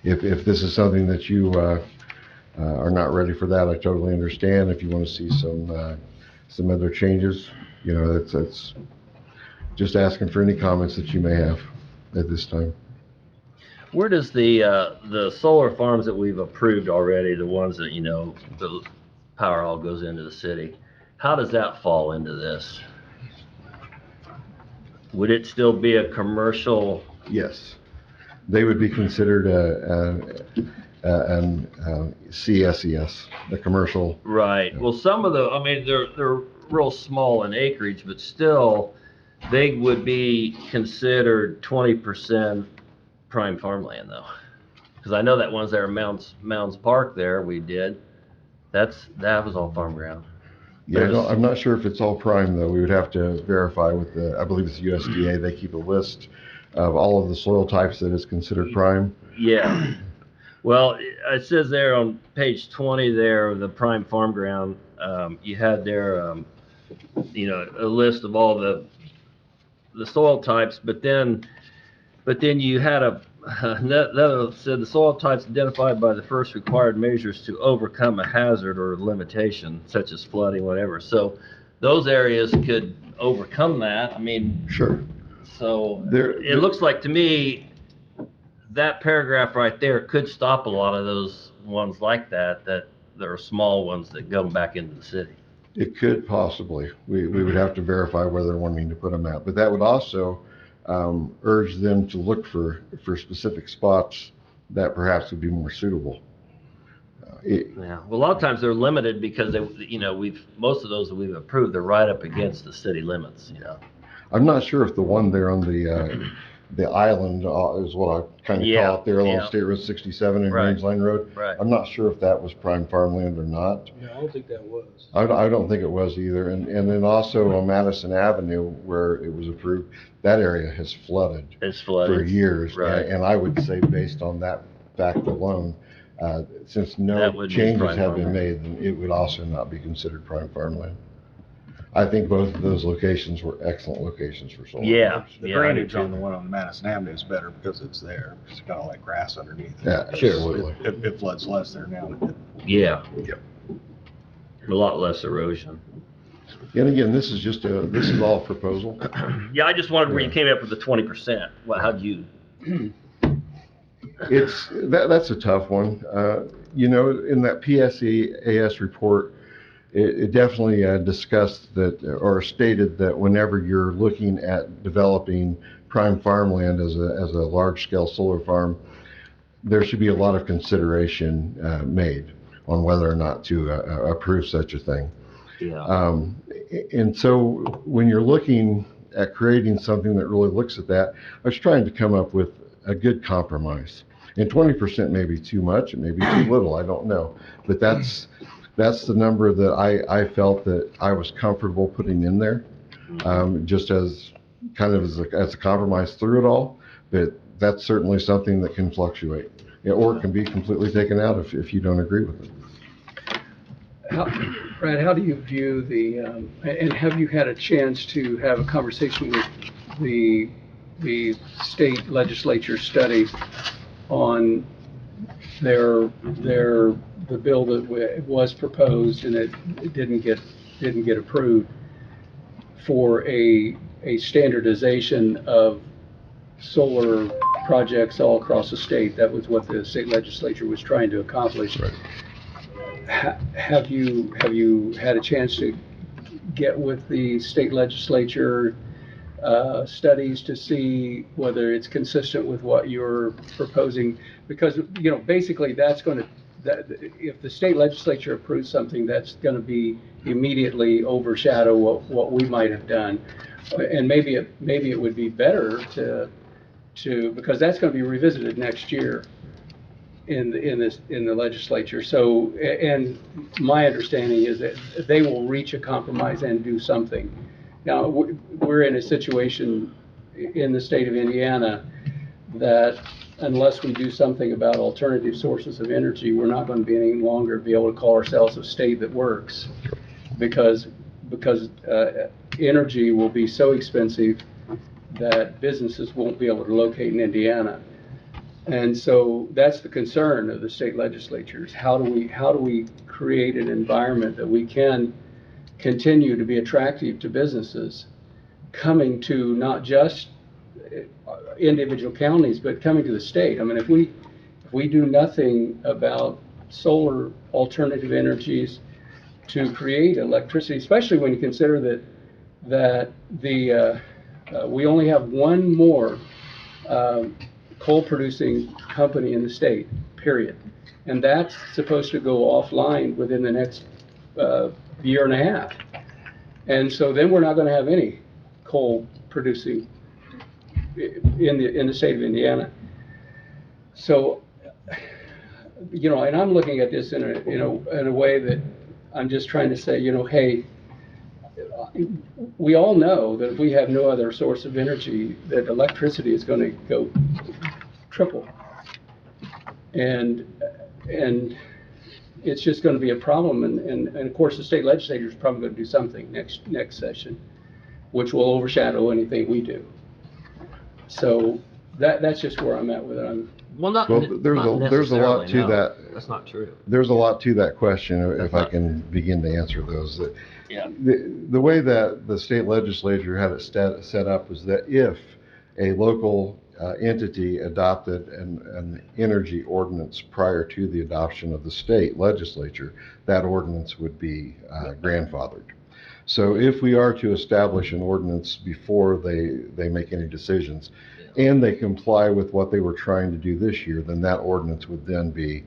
S6: If this is something that you are not ready for that, I totally understand. If you want to see some some other changes. You know, that's just asking for any comments that you may have at this time.
S3: Where does the solar farms that we've approved already, the ones that, you know, the power all goes into the city, how does that fall into this? Would it still be a commercial?
S6: Yes, they would be considered CSES, the commercial.
S3: Right. Well, some of the, I mean, they're real small in acreage, but still, they would be considered 20% prime farmland, though. Because I know that ones there, Mounds Park there, we did. That was all farm ground.
S6: Yeah, I'm not sure if it's all prime, though. We would have to verify with I believe it's USDA. They keep a list of all of the soil types that is considered prime.
S3: Yeah. Well, it says there on page 20 there, the prime farm ground, you had there, you know, a list of all the soil types, but then you had that said the soil types identified by the first required measures to overcome a hazard or limitation, such as flooding, whatever. So those areas could overcome that. I mean,
S6: sure.
S3: So it looks like to me that paragraph right there could stop a lot of those ones like that there are small ones that go back into the city.
S6: It could possibly. We would have to verify where they're wanting to put them at, but that would also urge them to look for specific spots that perhaps would be more suitable.
S3: Yeah. Well, a lot of times they're limited because they, you know, most of those that we've approved, they're right up against the city limits. You know.
S6: I'm not sure if the one there on the island is what I kind of call it there along State Road 67 and Range Line Road.
S3: Right.
S6: I'm not sure if that was prime farmland or not.
S9: Yeah, I don't think that was.
S6: I don't think it was either. And then also on Madison Avenue where it was approved, that area has flooded.
S3: It's flooded
S6: for years.
S3: Right.
S6: And I would say based on that fact alone, since no changes have been made, then it would also not be considered prime farmland. I think both of those locations were excellent locations for solar.
S3: Yeah.
S8: The drainage on the one on Madison Avenue is better because it's there. It's kind of like grass underneath.
S6: Yeah,
S3: sure.
S8: It floods less there now.
S3: Yeah.
S6: Yep.
S3: A lot less erosion.
S6: And again, this is all a proposal.
S3: Yeah, I just wondered where you came up with the 20%. Well, how'd you?
S6: That's a tough one. You know, in that PSEAS report, it definitely discussed that or stated that whenever you're looking at developing prime farmland as a large-scale solar farm, there should be a lot of consideration made on whether or not to approve such a thing.
S3: Yeah.
S6: And so when you're looking at creating something that really looks at that, I was trying to come up with a good compromise. And 20% may be too much, it may be too little, I don't know. But that's the number that I felt that I was comfortable putting in there, just as kind of as a compromise through it all. But that's certainly something that can fluctuate, or it can be completely taken out if you don't agree with it.
S7: Brad, how do you view and have you had a chance to have a conversation with the state legislature study on the bill that was proposed and it didn't get approved for a standardization of solar projects all across the state? That was what the state legislature was trying to accomplish.
S6: Right.
S7: Have you had a chance to get with the state legislature studies to see whether it's consistent with what you're proposing? Because, you know, basically that's going to, if the state legislature approves something, that's going to be immediately overshadow what we might have done. And maybe it would be better to because that's going to be revisited next year in the legislature. So, and my understanding is that they will reach a compromise and do something. Now, we're in a situation in the state of Indiana that unless we do something about alternative sources of energy, we're not going to be any longer be able to call ourselves a state that works, because energy will be so expensive that businesses won't be able to locate in Indiana. And so that's the concern of the state legislatures. How do we create an environment that we can continue to be attractive to businesses coming to not just individual counties, but coming to the state. I mean, if we do nothing about solar alternative energies to create electricity, especially when you consider that we only have one more coal-producing company in the state, period. And that's supposed to go offline within the next year and a half. And so then we're not going to have any coal producing in the state of Indiana. So, you know, and I'm looking at this in a way that I'm just trying to say, you know, hey, we all know that if we have no other source of energy, that electricity is going to go triple. And it's just going to be a problem. And of course, the state legislature is probably going to do something next session, which will overshadow anything we do. So that's just where I'm at with it.
S3: Well, not
S6: Well, there's a lot
S3: necessarily,
S6: to
S3: no.
S6: that.
S3: That's not true.
S6: There's a lot to that question,
S3: That's
S6: if I
S3: not-
S6: can begin to answer those.
S3: Yeah.
S6: The way that the state legislature had it set up was that if a local entity adopted an energy ordinance prior to the adoption of the state legislature, that ordinance would be grandfathered. So if we are to establish an ordinance before they make any decisions, and they comply with what they were trying to do this year, then that ordinance would then be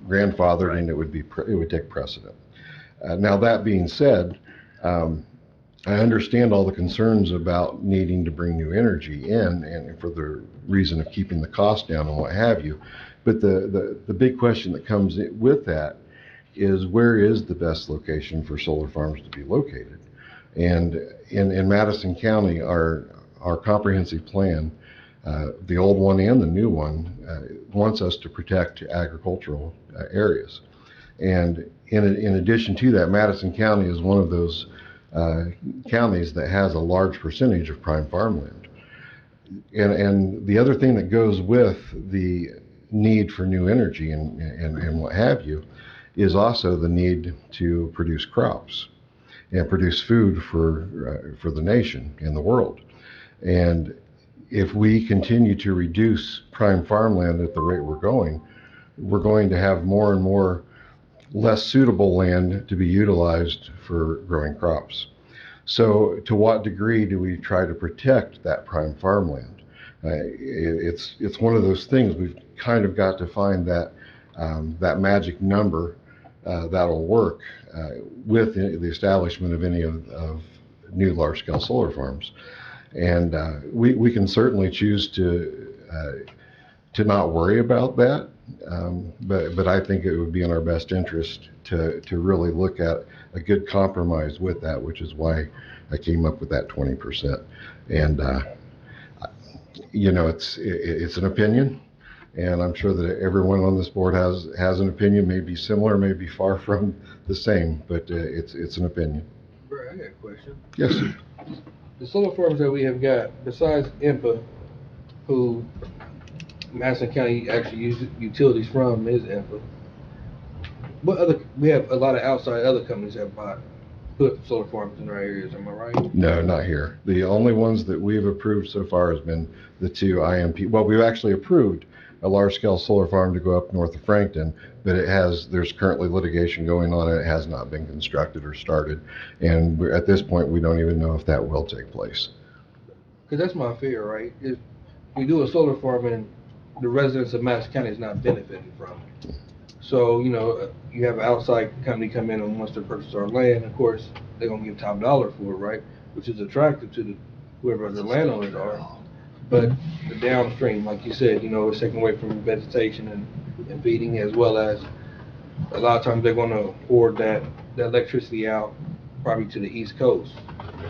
S6: grandfathered,
S3: Right.
S6: and it would take precedent. Now, that being said, I understand all the concerns about needing to bring new energy in, and for the reason of keeping the cost down and what have you. But the big question that comes with that is, where is the best location for solar farms to be located? And in Madison County, our comprehensive plan, the old one and the new one, wants us to protect agricultural areas. And in addition to that, Madison County is one of those counties that has a large percentage of prime farmland. And the other thing that goes with the need for new energy and what have you is also the need to produce crops and produce food for the nation and the world. And if we continue to reduce prime farmland at the rate we're going to have more and more less suitable land to be utilized for growing crops. So to what degree do we try to protect that prime farmland? It's one of those things. We've kind of got to find that magic number that'll work with the establishment of any of new large-scale solar farms. And we can certainly choose to not worry about that, but I think it would be in our best interest to really look at a good compromise with that, which is why I came up with that 20%. And you know, it's an opinion, and I'm sure that everyone on this board has an opinion, maybe similar, maybe far from the same, but it's an opinion.
S9: Bro, I got a question.
S6: Yes, sir.
S9: The solar farms that we have got, besides IMPA, who Madison County actually uses utilities from is IMPA. We have a lot of outside other companies that put solar farms in our areas, am I right?
S6: No, not here. The only ones that we've approved so far has been the two IMP. Well, we've actually approved a large-scale solar farm to go up north of Frankton, but there's currently litigation going on, and it has not been constructed or started. And at this point, we don't even know if that will take place.
S9: Because that's my fear, right? If we do a solar farm and the residents of Madison County is not benefiting from it. So, you know, you have an outside company come in and wants to purchase our land, of course, they're gonna give top dollar for it, right? Which is attractive to whoever the landowners are. But the downstream, like you said, you know, it's taken away from vegetation and feeding, as well as a lot of times they're gonna forward that electricity out probably to the East Coast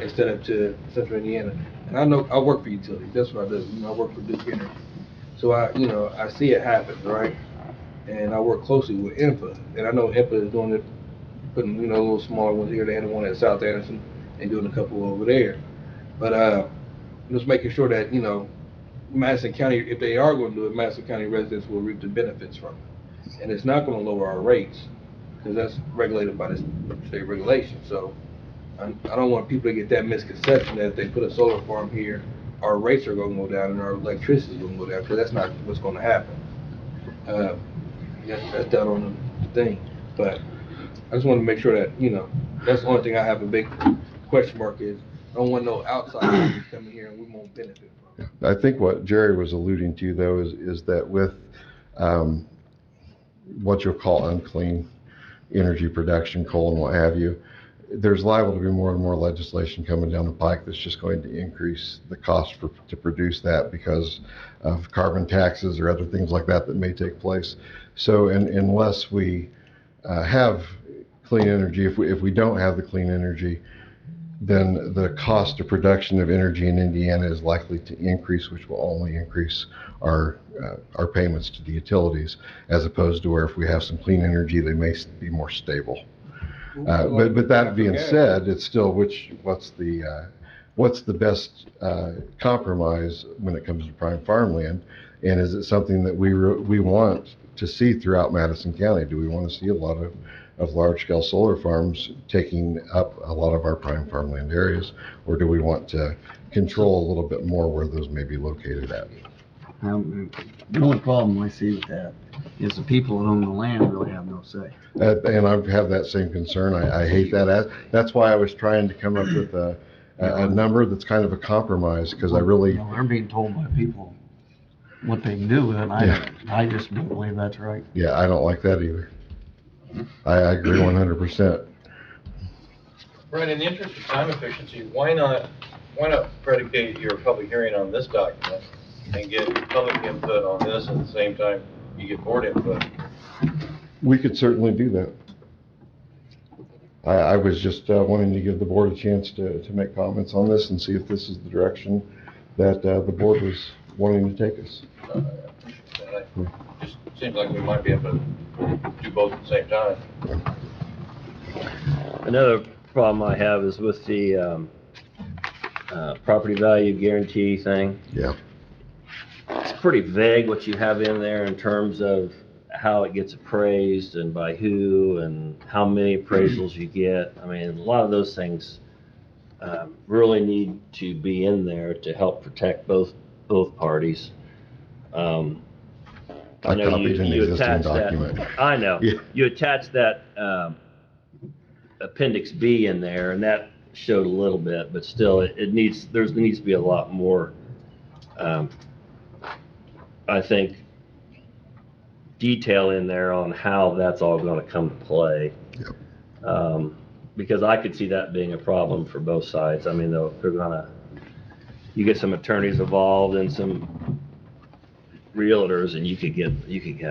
S9: instead of to Central Indiana. And I know, I work for utilities, that's what I do, you know, I work for Duke Energy. So I see it happen, right? And I work closely with IMPA, and I know IMPA is doing it, putting, you know, little smaller ones here. They had one at South Anderson, and doing a couple over there. But just making sure that, you know, Madison County, if they are going to do it, Madison County residents will reap the benefits from it. And it's not going to lower our rates, because that's regulated by the state regulation. So I don't want people to get that misconception that if they put a solar farm here, our rates are gonna go down and our electricity is gonna go down, because that's not what's gonna happen. That's done on the thing, but I just wanna make sure that, that's the only thing I have a big question mark is, I don't want no outside companies coming here and we won't benefit from it.
S6: I think what Jerry was alluding to, though, is that with what you'll call unclean energy production, coal and what have you, there's liable to be more and more legislation coming down the pike that's just going to increase the cost to produce that because of carbon taxes or other things like that that may take place. So unless we have clean energy, if we don't have the clean energy, then the cost of production of energy in Indiana is likely to increase, which will only increase our payments to the utilities, as opposed to where if we have some clean energy, they may be more stable. But that being said, it's still what's the best compromise when it comes to prime farmland, and is it something that we want to see throughout Madison County? Do we want to see a lot of large-scale solar farms taking up a lot of our prime farmland areas, or do we want to control a little bit more where those may be located at?
S2: The only problem I see with that is the people that own the land really have no say.
S6: And I have that same concern. I hate that. That's why I was trying to come up with a number that's kind of a compromise, because I really...
S2: They're being told by people what they can do with it, and I just don't believe that's right.
S6: Yeah, I don't like that either. I agree 100%.
S12: Brian, in the interest of time efficiency, why not predicate your public hearing on this document and get public input on this at the same time you get board input?
S6: We could certainly do that. I was just wanting to give the board a chance to make comments on this and see if this is the direction that the board was wanting to take us.
S12: I appreciate that. Just seems like we might be able to do both at the same time.
S3: Another problem I have is with the property value guarantee thing.
S6: Yeah.
S3: It's pretty vague what you have in there in terms of how it gets appraised and by who and how many appraisals you get. I mean, a lot of those things really need to be in there to help protect both parties. I know
S6: copied an
S3: you
S6: existing
S3: attach
S6: document.
S3: that. I know.
S6: Yeah.
S3: You attach that Appendix B in there, and that showed a little bit, but still, there needs to be a lot more. I think detail in there on how that's all going to come to play.
S6: Yep.
S3: Because I could see that being a problem for both sides. I mean, you get some attorneys involved and some realtors, and you could get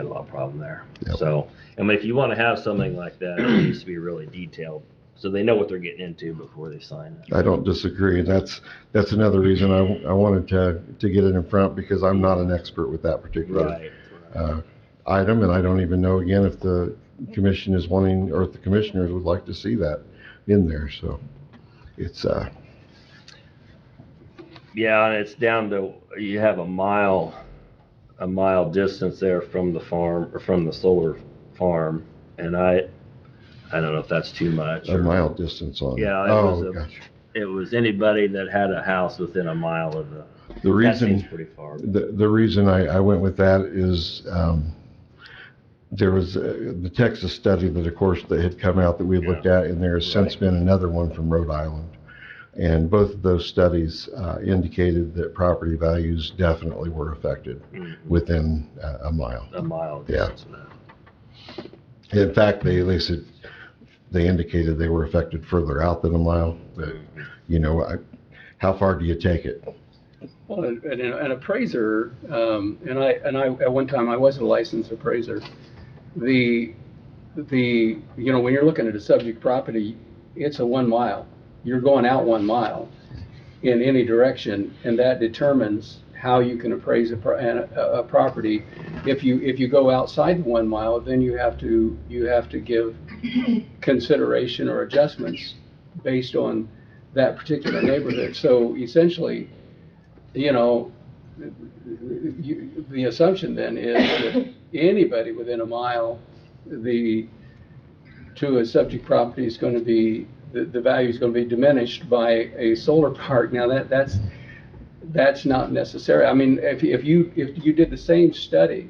S3: a lot of problem there.
S6: Yep.
S3: So, I mean, if you want to have something like that, it needs to be really detailed, so they know what they're getting into before they sign it.
S6: I don't disagree. That's another reason I wanted to get it in front, because I'm not an expert with that particular item, and I don't even know, again, if the commission is wanting, or if the commissioners would like to see that in there. So it's
S3: yeah, and it's down to, you have a mile distance there from the farm, or from the solar farm, and I don't know if that's too much.
S6: a mile distance on.
S3: Yeah,
S6: Gosh.
S3: It was anybody that had a house within a mile of
S6: The reason,
S3: that seems pretty far.
S6: the reason I went with that is there was the Texas study that, of course, that had come out that we had looked at, and there has since been another one from Rhode Island. And both of those studies indicated that property values definitely were affected within a mile.
S3: A mile
S6: Yeah.
S3: distance.
S6: In fact, they said they indicated they were affected further out than a mile. But how far do you take it?
S7: Well, an appraiser, and I at one time I was a licensed appraiser. When you're looking at a subject property, it's a 1 mile. You're going out 1 mile in any direction, and that determines how you can appraise a property. If you go outside the 1 mile, then you have to give consideration or adjustments based on that particular neighborhood. So essentially, the assumption then is that anybody within a mile to a subject property is going to be the value is going to be diminished by a solar park. Now, that's not necessary. I mean, if you did the same study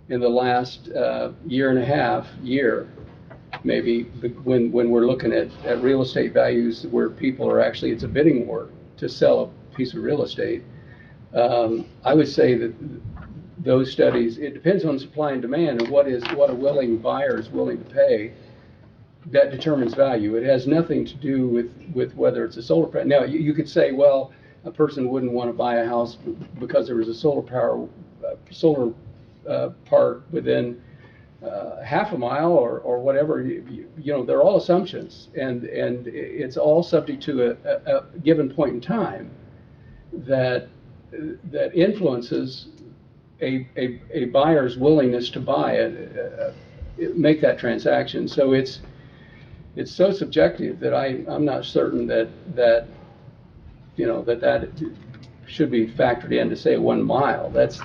S7: in the last year and a half, maybe when we're looking at real estate values where people are actually, it's a bidding war to sell a piece of real estate, I would say that those studies, it depends on supply and demand and what a willing buyer is willing to pay. That determines value. It has nothing to do with whether it's a solar panel. Now, you could say, well, a person wouldn't want to buy a house because there was a solar park within half a mile or whatever. They're all assumptions, and it's all subject to a given point in time that influences a buyer's willingness to buy make that transaction. So it's so subjective that I'm not certain that should be factored in to say 1 mile. That's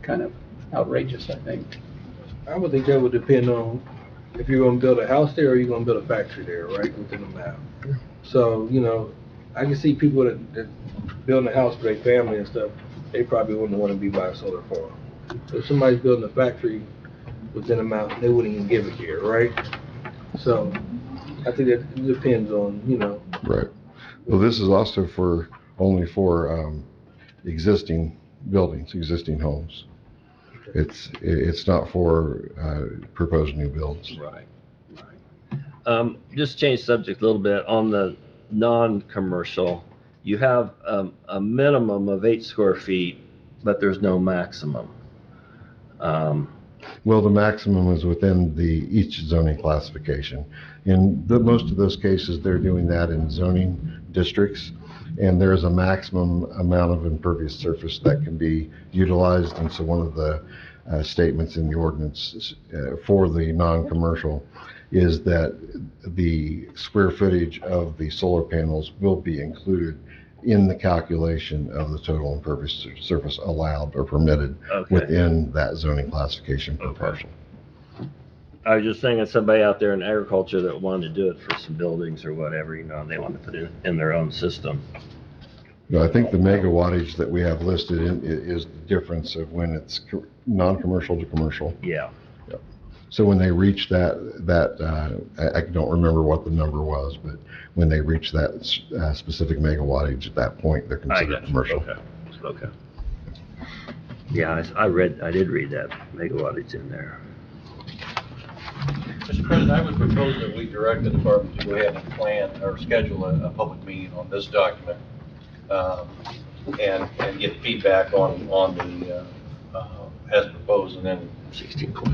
S7: kind of outrageous, I think.
S9: I would think that would depend on if you're gonna build a house there or you're gonna build a factory there, right, within the map. So, I can see people that building a house for their family and stuff, they probably wouldn't want to be by a solar farm. If somebody's building a factory within a mountain, they wouldn't even give it here, right? So, I think it depends on,
S6: Right. Well, this is also only for existing buildings, existing homes. It's not for proposed new builds.
S3: Right. Just change subject a little bit. On the non-commercial, you have a minimum of 8 square feet, but there's no maximum.
S6: Well, the maximum is within each zoning classification. In most of those cases, they're doing that in zoning districts, and there's a maximum amount of impervious surface that can be utilized. And so one of the statements in the ordinance for the non-commercial is that the square footage of the solar panels will be included in the calculation of the total impervious surface allowed or permitted within that zoning classification per parcel.
S3: I was just thinking somebody out there in agriculture that wanted to do it for some buildings or whatever, they want to put it in their own system.
S6: I think the megawattage that we have listed is the difference of when it's non-commercial to commercial.
S3: Yeah.
S6: So when they reach that I don't remember what the number was, but when they reach that specific megawattage, at that point, they're considered commercial.
S3: Okay. Yeah, I did read that megawattage in there.
S12: Mr. President, I would propose that we direct the department to go ahead and plan or schedule a public meeting on this document, and get feedback on the as proposed, and then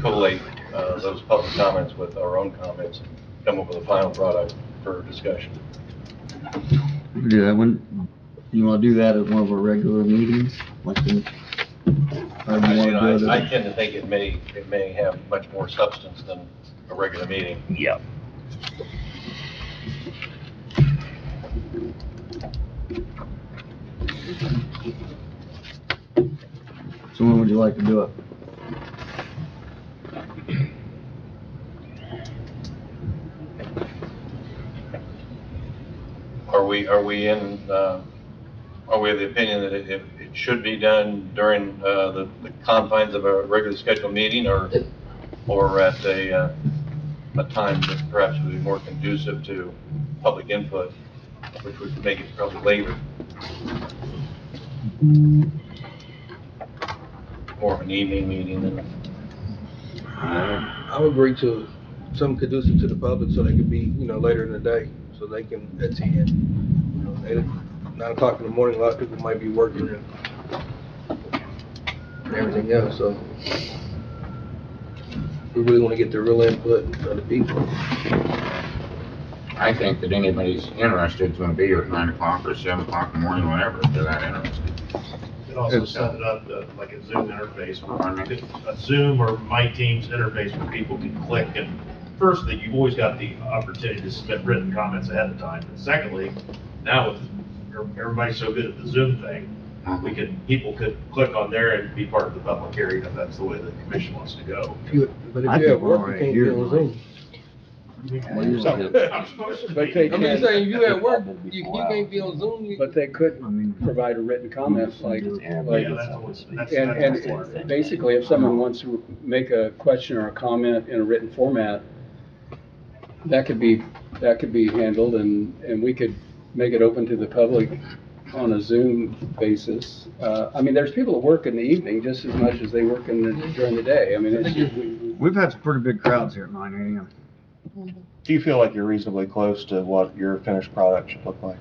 S12: collate those public comments with our own comments, and come up with a final product for discussion.
S2: We can do that when, you want to do that at one of our regular meetings? I
S12: tend to think it may have much more substance than a regular meeting.
S3: Yeah.
S2: So when would you like to do it?
S12: Are we of the opinion that it should be done during the confines of a regularly scheduled meeting, or at a time that perhaps would be more conducive to public input, which would make it probably later? More of an evening meeting than.
S9: I would agree to something conducive to the public so they could be, later in the day, so they can attend. 9 o'clock in the morning, a lot of people might be working and everything else, so we really want to get the real input of the people.
S10: I think that anybody's interested is going to be here at 9 o'clock or 7 o'clock in the morning, whenever, if they're that interested.
S14: You could also set it up like a Zoom interface, a Zoom or My Teams interface where people can click, and firstly, you've always got the opportunity to submit written comments ahead of time. And secondly, now with everybody's so good at the Zoom thing, people could click on there and be part of the public hearing if that's the way the commission wants to go.
S9: But if you have work, you can't be on Zoom.
S7: But they
S9: I'm just
S7: can't,
S9: saying, you at work, you can't be on Zoom.
S7: but they could provide a written comment like, and basically, if someone wants to make a question or a comment in a written format, that could be handled and we could make it open to the public on a Zoom basis. I mean, there's people that work in the evening just as much as they work during the day. I mean,
S2: We've had some pretty big crowds here at 9 AM.
S8: Do you feel like you're reasonably close to what your finished product should look like?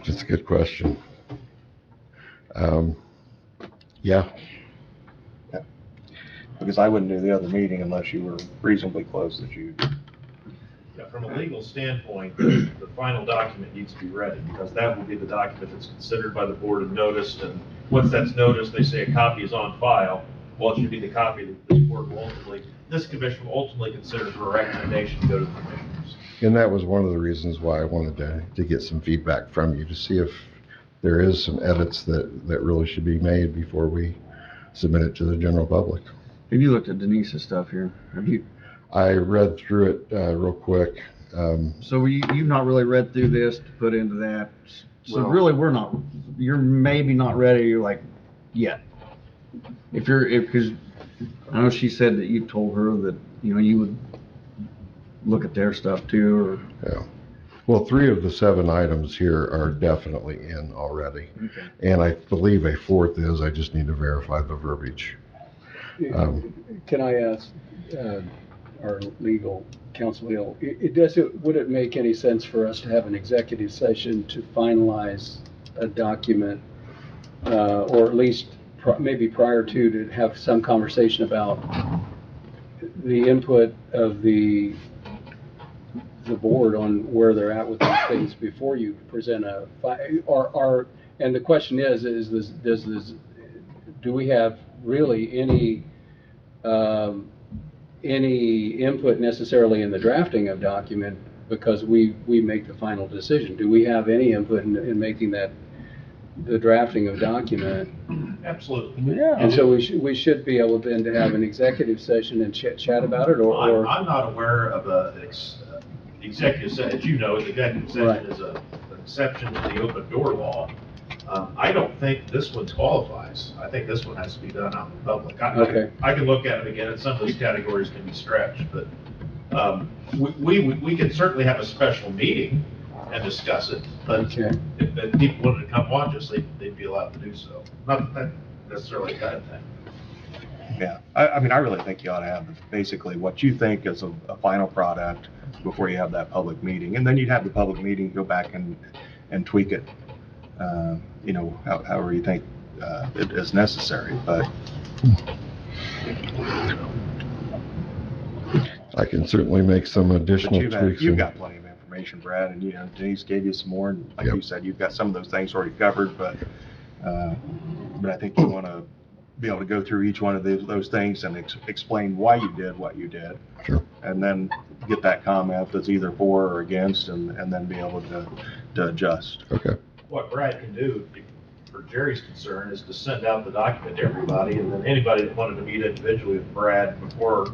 S6: That's a good question. Yeah,
S8: Because I wouldn't do the other meeting unless you were reasonably close that you.
S14: Yeah, from a legal standpoint, the final document needs to be ready, because that will be the document that's considered by the board and noticed, and once that's noticed, they say a copy is on file, well, it should be the copy that this board will ultimately, this commission will ultimately consider for a recommendation to go to the commissioners.
S6: and that was one of the reasons why I wanted to get some feedback from you, to see if there is some edits that really should be made before we submit it to the general public.
S2: Have you looked at Denise's stuff here? Have you?
S6: I read through it real quick.
S2: So you've not really read through this to put into that? So
S6: Well-
S2: really, you're maybe not ready, you're like, yet. Because I know she said that you told her that, you would look at their stuff too, or.
S6: Yeah. Well, 3 of the 7 items here are definitely in already.
S2: Okay.
S6: And I believe a 4th is, I just need to verify the verbiage.
S7: Can I ask our legal counsel, would it make any sense for us to have an executive session to finalize a document, or at least maybe prior to have some conversation about the input of the board on where they're at with these things before you present and the question is do we have really any input necessarily in the drafting of document, because we make the final decision? Do we have any input in making the drafting of document?
S14: Absolutely.
S7: Yeah. And so we should be able then to have an executive session and chat about it, or.
S14: I'm not aware of executive session, as you know, the executive session is an exception to the open door law. I don't think this one qualifies. I think this one has to be done out in public.
S7: Okay.
S14: I can look at it again, and some of those categories can be stretched, but we can certainly have a special meeting and discuss it. But
S7: Okay.
S14: if people wanted to come watch us, they'd be allowed to do so. Not that necessarily a bad thing.
S8: Yeah, I mean, I really think you ought to have basically what you think is a final product before you have that public meeting. And then you'd have the public meeting, go back and tweak it, however you think it is necessary. But
S6: I can certainly make some additional tweaks.
S8: you've got plenty of information, Brad, and Denise gave you some more. And like you said, you've got some of those things already covered, but I think you want to be able to go through each one of those things and explain why you did what you did.
S6: Sure.
S8: And then get that comment that's either for or against, and then be able to adjust.
S6: Okay.
S14: What Brad can do, for Jerry's concern, is to send out the document to everybody, and then anybody that wanted to meet individually with Brad before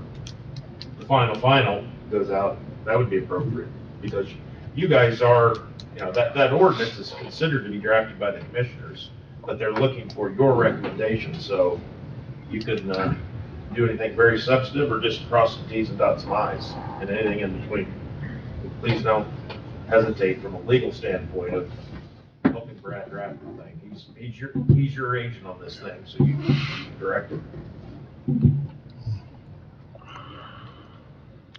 S14: the final goes out, that would be appropriate. Because you guys are, that ordinance is considered to be drafted by the commissioners, but they're looking for your recommendation, so you can do anything very substantive or just cross some Ts and dot some Is, and anything in between. Please don't hesitate from a legal standpoint of helping Brad draft the thing. He's your agent on this thing, so you can direct him.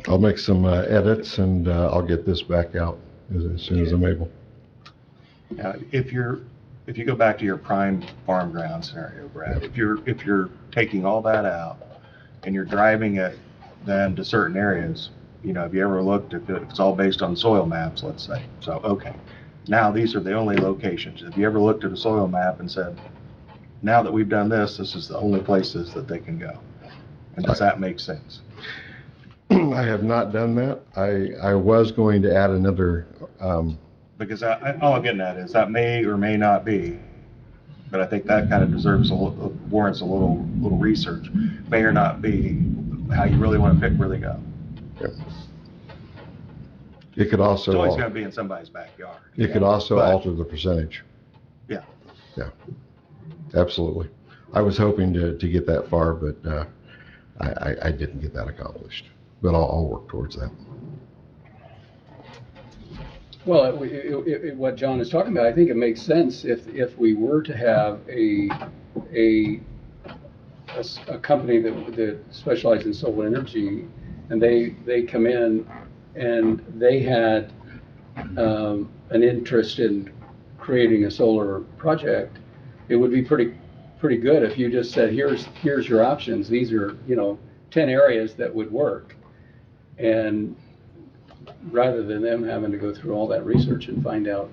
S6: I'll make some edits, and I'll get this back out as soon as I'm able.
S8: If you go back to your prime farm ground scenario, Brad, if you're taking all that out and you're driving it then to certain areas, have you ever looked if it's all based on soil maps, let's say? So, okay, now these are the only locations. Have you ever looked at a soil map and said, now that we've done this is the only places that they can go? And does that make sense?
S6: I have not done that. I was going to add another,
S8: Because all I'm getting at is that may or may not be, but I think that kind of warrants a little research. May or not be how you really want to pick where they go.
S6: It could
S8: It's always
S6: also,
S8: going to be in somebody's backyard.
S6: it could also
S8: But-
S6: alter the percentage.
S8: Yeah.
S6: Yeah, absolutely. I was hoping to get that far, but I didn't get that accomplished. But I'll work towards that.
S7: Well, what John is talking about, I think it makes sense if we were to have a company that specializes in solar energy, and they come in and they had an interest in creating a solar project, it would be pretty good if you just said, here's your options. These are, 10 areas that would work. And rather than them having to go through all that research and find out,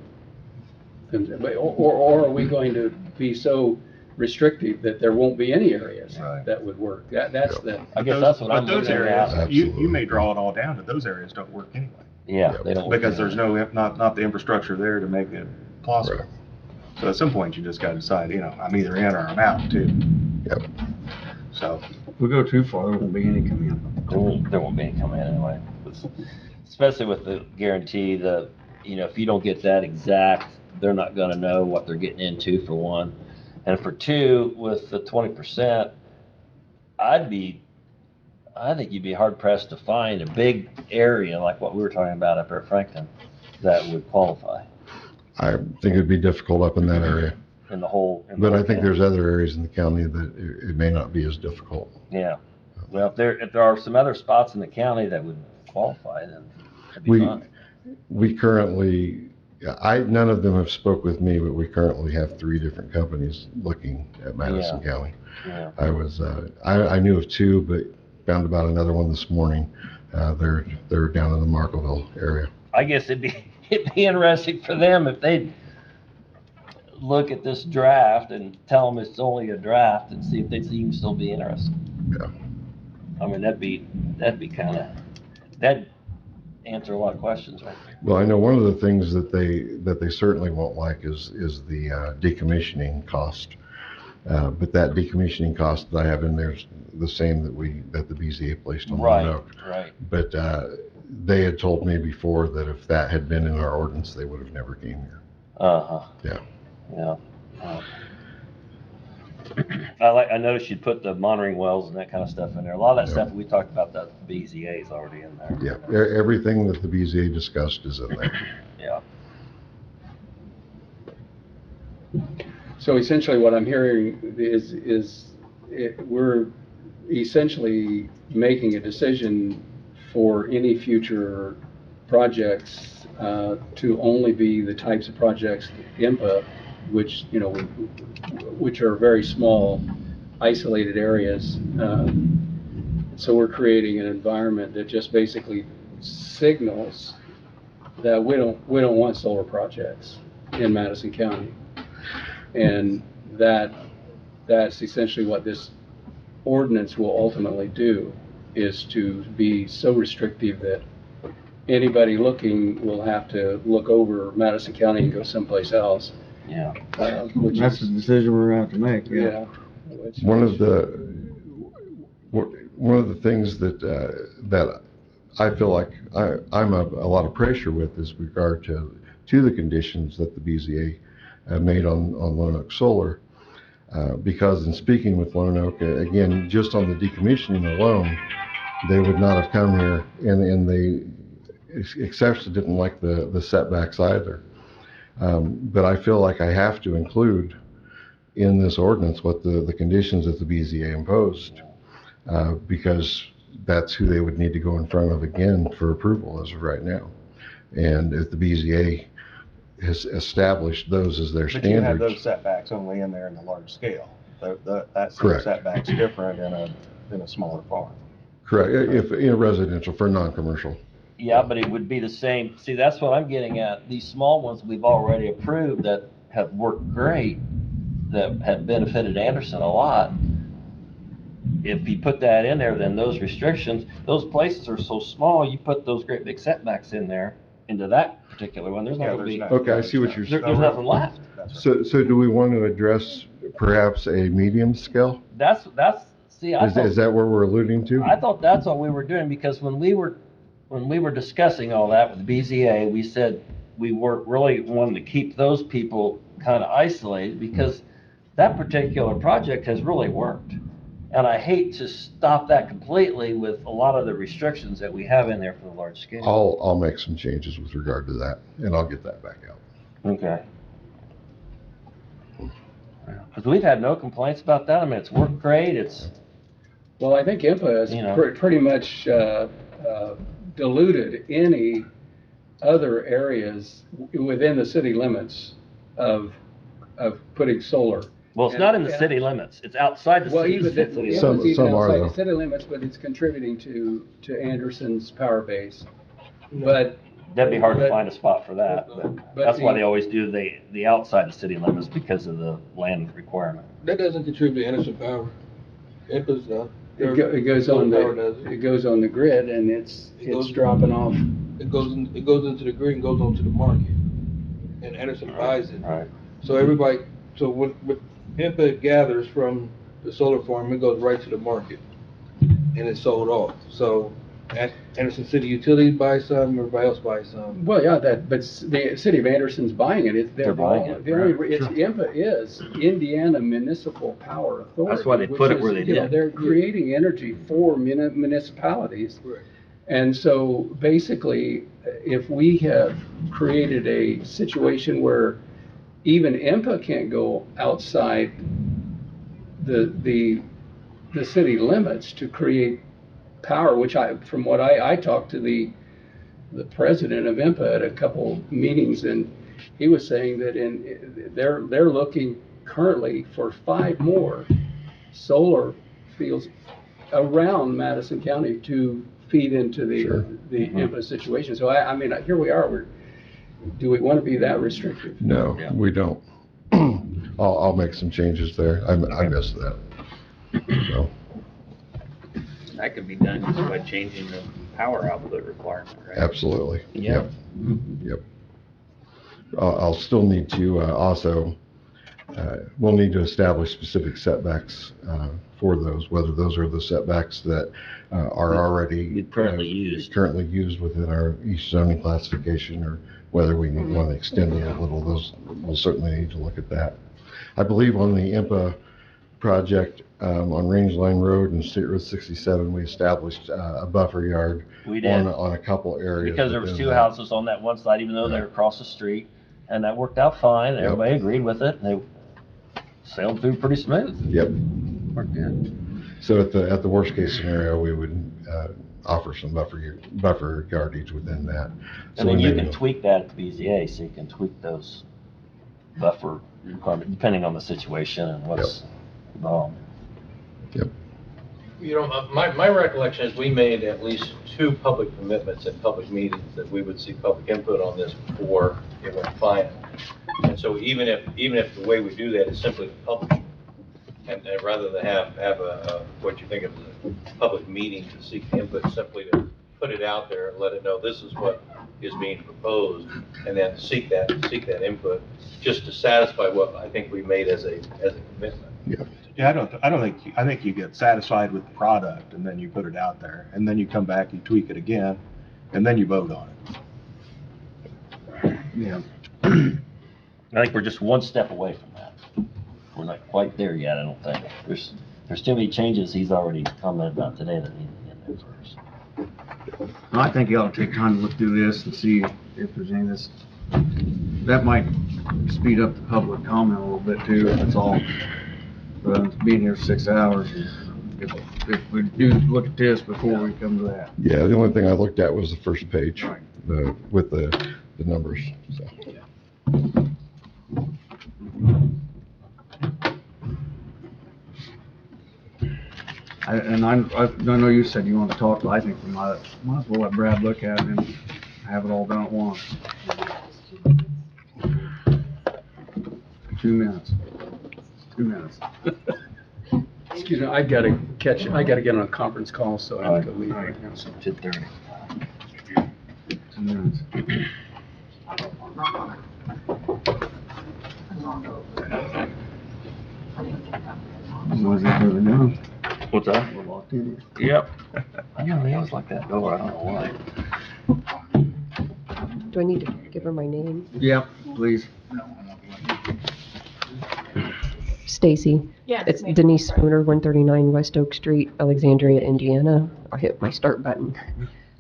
S7: or are we going to be so restrictive that there won't be any areas that would work? That's the.
S13: I guess that's what I'm
S8: But those
S13: looking
S8: areas,
S13: at.
S8: you may draw it all down to those areas don't work anyway.
S13: Yeah, they don't. work
S8: Because there's
S13: anyway.
S8: not the infrastructure there to make it possible.
S6: Right.
S8: So at some point, you just gotta decide, I'm either in or I'm out too.
S6: Yep.
S8: So,
S2: If we go too far, there won't be any coming in.
S13: There won't be any coming in anyway. Especially with the guarantee if you don't get that exact, they're not gonna know what they're getting into, for one. And for two, with the 20%, I think you'd be hard pressed to find a big area like what we were talking about up there at Franklin that would qualify
S6: I think it'd be difficult up in that area.
S13: in the whole.
S6: But I think there's other areas in the county that it may not be as difficult.
S13: Yeah. Well, if there are some other spots in the county that would qualify, then that'd be
S6: We,
S13: fine.
S6: we currently, none of them have spoke with me, but we currently have 3 different companies looking at Madison County.
S13: Yeah.
S6: I knew of 2, but found about another one this morning. They're down in the Marklettville area.
S13: I guess it'd be interesting for them if they'd look at this draft and tell them it's only a draft and see if they'd even still be interested.
S6: Yeah.
S13: I mean, that'd be that'd answer a lot of questions, right?
S6: Well, I know one of the things that they certainly won't like is the decommissioning cost. But that decommissioning cost that I have in there is the same that the BZA placed on
S13: Right,
S6: the note.
S13: right.
S6: But they had told me before that if that had been in our ordinance, they would have never came here.
S13: Uh-huh.
S6: Yeah.
S13: Yeah. I noticed you'd put the monitoring wells and that kind of stuff in there. A lot of that stuff we talked about, that BZA is already in there.
S6: Yeah, everything that the BZA discussed is in there.
S13: Yeah.
S7: So essentially what I'm hearing is we're essentially making a decision for any future projects to only be the types of projects, IMPA, which, which are very small, isolated areas. So we're creating an environment that just basically signals that we don't want solar projects in Madison County. And that's essentially what this ordinance will ultimately do, is to be so restrictive that anybody looking will have to look over Madison County and go someplace else.
S13: Yeah.
S2: That's the decision we're gonna have to make, yeah.
S6: One of the things that I feel like I'm a lot of pressure with is regard to the conditions that the BZA made on Lone Oak Solar. Because in speaking with Lone Oak, again, just on the decommissioning alone, they would not have come here, and they exceptionally didn't like the setbacks either. But I feel like I have to include in this ordinance what the conditions that the BZA imposed, because that's who they would need to go in front of again for approval as of right now. And if the BZA has established those as their
S8: but you have
S6: standards.
S8: those setbacks only in there in the large scale. That
S6: Correct.
S8: setback's different in a smaller farm.
S6: Correct, if in residential for non-commercial.
S13: Yeah, but it would be the same. See, that's what I'm getting at. These small ones we've already approved that have worked great, that have benefited Anderson a lot. If you put that in there, then those restrictions, those places are so small, you put those great big setbacks in there into that particular one, there's not gonna be,
S6: Okay, I see what you're saying.
S13: there's nothing left.
S6: So do we want to address perhaps a medium scale?
S13: That's See, I
S6: Is
S13: thought,
S6: that what we're alluding to?
S13: I thought that's what we were doing, because when we were discussing all that with BZA, we said we weren't really wanting to keep those people kind of isolated, because that particular project has really worked. And I hate to stop that completely with a lot of the restrictions that we have in there for the large scale.
S6: I'll make some changes with regard to that, and I'll get that back out.
S13: Okay. Because we've had no complaints about that. I mean, it's worked great.
S7: Well, I think IMPA has
S13: You know.
S7: pretty much diluted any other areas within the city limits of putting solar.
S13: Well, it's not in the city limits. It's outside the
S7: Well,
S13: city
S7: even
S13: limits.
S7: it's
S6: Some
S7: even
S6: are,
S7: outside
S6: though.
S7: the city limits, but it's contributing to Anderson's power base. But
S13: That'd be hard to
S7: but-
S13: find a spot for that, but
S7: but
S13: that's why
S7: the-
S13: they always do the outside the city limits, because of the land requirement.
S9: That doesn't contribute to Anderson Power. IMPA's not.
S7: It goes on
S9: Power does.
S7: it goes on the grid, and it's dropping off.
S9: It goes into the grid and goes onto the market. And Anderson buys it.
S13: Right.
S9: So everybody, so what IMPA gathers from the solar farm, it goes right to the market. And it's sold off. So Anderson City Utilities buys some, everybody else buys some.
S7: Well, yeah, but the city of Anderson's buying it.
S13: They're buying it,
S7: The only, it's, IMPA is Indiana Municipal Power Authority.
S13: That's why they put
S7: which
S13: it where
S7: is,
S13: they
S7: you know,
S13: did.
S7: They're creating energy for municipalities.
S9: Right.
S7: And so basically, if we have created a situation where even IMPA can't go outside the city limits to create power, which from what I talked to the president of IMPA at a couple meetings, and he was saying that they're looking currently for 5 more solar fields around Madison County to feed into the
S6: Sure.
S7: IMPA situation. So I mean, here we are. Do we want to be that restrictive?
S6: No,
S13: Yeah.
S6: we don't. I'll make some changes there. I missed that. So,
S15: That could be done just by changing the power output requirement, right?
S6: absolutely.
S13: Yeah.
S6: Yep. I'll still need to also, we'll need to establish specific setbacks for those, whether those are the setbacks that are already
S13: Currently used.
S6: currently used within our east zoning classification, or whether we want to extend it a little. Those, we'll certainly need to look at that. I believe on the IMPA project on Range Line Road and State Road 67, we established a buffer yard
S13: We did.
S6: on a couple areas.
S13: Because there was
S6: within
S13: 2
S6: that.
S13: houses on that one side, even though they're across the street, and that worked out fine.
S6: Yep.
S13: Everybody agreed with it, and they sailed through pretty smooth.
S6: Yep.
S13: Worked good.
S6: So at the worst case scenario, we would offer some buffer yardage within that. So
S13: And then
S6: we
S13: you
S6: may-
S13: can tweak that at the BZA, so you can tweak those buffer requirements, depending on the situation and what's involved.
S12: You know, my recollection is we made at least 2 public commitments at public meetings that we would see public input on this before it went final. And so even if the way we do that is simply to publish, and rather than have a, what you think of as a public meeting to seek input, simply to put it out there and let it know this is what is being proposed, and then seek that input, just to satisfy what I think we made as a commitment.
S8: Yeah, I think you get satisfied with the product and then you put it out there and then you come back, you tweak it again, and then you vote on it.
S2: Yeah.
S13: I think we're just one step away from that. We're not quite there yet, I don't think. There's too many changes he's already commented about today that need to get in there first.
S2: I think you ought to take time to look through this and see if there's any of this. That might speed up the public comment a little bit too, if it's all, being here 6 hours. If we do look at this before we come to that.
S6: Yeah, the only thing I looked at was the first page,
S2: Right.
S6: with the numbers, so.
S2: I know you said you want to talk, but I think we might as well let Brad look at it and have it all done at once. 2 minutes. 2 minutes.
S7: Excuse me, I gotta get on a conference call, so I have to leave right now. So.
S13: 10:30.
S2: 2 minutes. Was that really done?
S3: What's that?
S2: We're locked in here.
S3: Yep. I know, they always like that door, I don't know why.
S16: Do I need to give her my name?
S2: Yep, please.
S16: Stacy.
S1: Yes.
S16: It's Denise Spooner, 139 West Oak Street, Alexandria, Indiana. I hit my start button.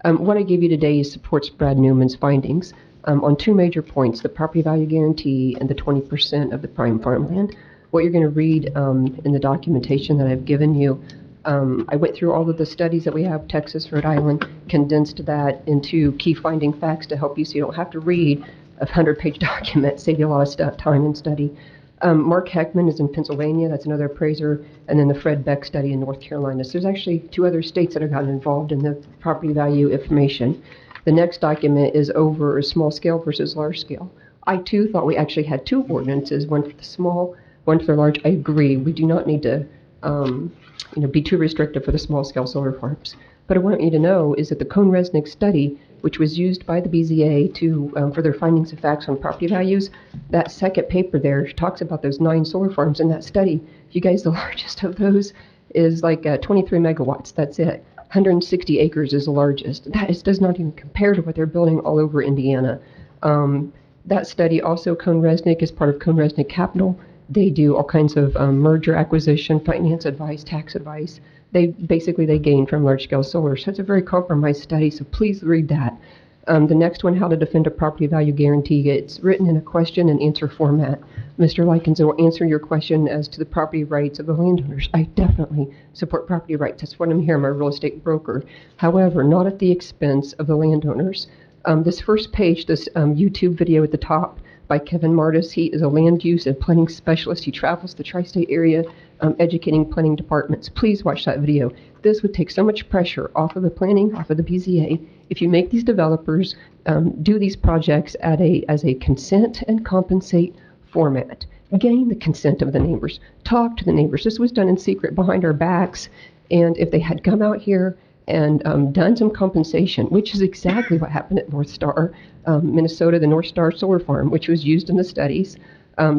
S16: What I gave you today is supports Brad Newman's findings on two major points, the property value guarantee and the 20% of the prime farmland. What you're going to read in the documentation that I've given you, I went through all of the studies that we have, Texas, Rhode Island, condensed that into key finding facts to help you so you don't have to read a 100-page document, save you a lot of time and study. Mark Heckman is in Pennsylvania, that's another appraiser, and then the Fred Beck study in North Carolina. So there's actually 2 other states that have gotten involved in the property value information. The next document is over small scale versus large scale. I too thought we actually had 2 ordinances, one for the small, one for the large. I agree, we do not need to be too restrictive for the small scale solar farms. But I want you to know is that the Cohn-Resnick study, which was used by the BZA to for their findings of facts on property values, that second paper there talks about those 9 solar farms in that study. You guys, the largest of those is like 23 megawatts. That's it. 160 acres is the largest. Does not even compare to what they're building all over Indiana. That study also, Cohn-Resnick, is part of Cohn-Resnick Capital. They do all kinds of merger acquisition, finance advice, tax advice. They gain from large-scale solar. So it's a very compromised study, so please read that. The next one, how to defend a property value guarantee. It's written in a question and answer format. Mr. Likens will answer your question as to the property rights of the landowners. I definitely support property rights. That's what I'm here, I'm a real estate broker. However, not at the expense of the landowners. This first page, this YouTube video at the top by Kevin Martis, he is a land use and planning specialist. He travels the tri-state area educating planning departments. Please watch that video. This would take so much pressure off of the planning, off of the BZA, if you make these developers do these projects as a consent and compensate format. Gain the consent of the neighbors. Talk to the neighbors. This was done in secret behind our backs, and if they had come out here and done some compensation, which is exactly what happened at North Star, Minnesota, the North Star Solar Farm, which was used in the studies.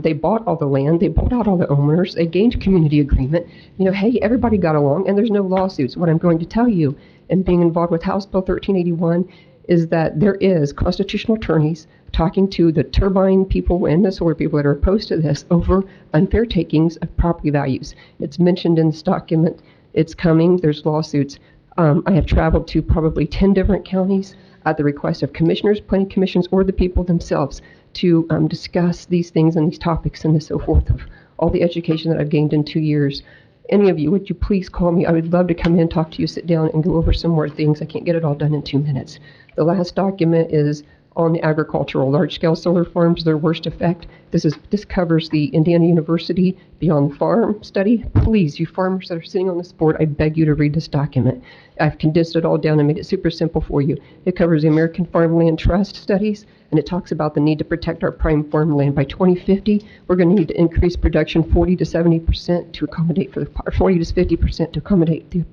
S16: They bought all the land, they bought out all the owners, they gained community agreement. Hey, everybody got along, and there's no lawsuits. What I'm going to tell you, and being involved with House Bill 1381, is that there is constitutional attorneys talking to the turbine people and the solar people that are opposed to this over unfair takings of property values. It's mentioned in this document. It's coming. There's lawsuits. I have traveled to probably 10 different counties at the request of commissioners, planning commissions, or the people themselves to discuss these things and these topics and so forth of all the education that I've gained in 2 years. Any of you, would you please call me? I would love to come in, talk to you, sit down, and go over some more things. I can't get it all done in 2 minutes. The last document is on the agricultural large-scale solar farms, their worst effect. This covers the Indiana University Beyond the Farm study. Please, you farmers that are sitting on this board, I beg you to read this document. I've condensed it all down and made it super simple for you. It covers the American Farmland Trust studies, and it talks about the need to protect our prime farmland. By 2050, we're going to need to increase production 40 to 70% to accommodate 40 to 50% to accommodate the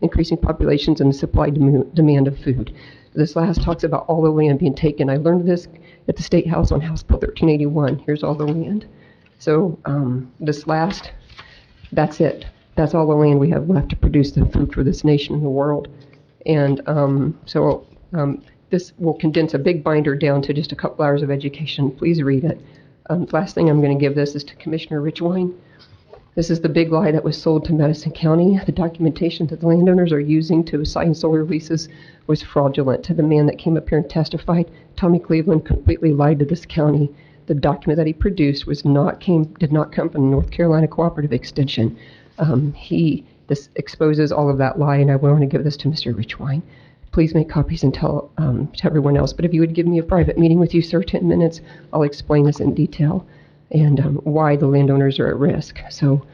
S16: increasing populations and the supply demand of food. This last talks about all the land being taken. I learned this at the State House on House Bill 1381. Here's all the land. So this last, that's it. That's all the land we have left to produce the food for this nation and the world. And this will condense a big binder down to just a couple hours of education. Please read it. Last thing I'm going to give this is to Commissioner Richwine. This is the big lie that was sold to Madison County. The documentation that the landowners are using to assign solar leases was fraudulent. The man that came up here and testified, Tommy Cleveland, completely lied to this county. The document that he produced did not come from the North Carolina Cooperative Extension. This exposes all of that lie, and I want to give this to Mr. Richwine. Please make copies and tell to everyone else. But if you would give me a private meeting with you, sir, 10 minutes, I'll explain this in detail and why the landowners are at risk. So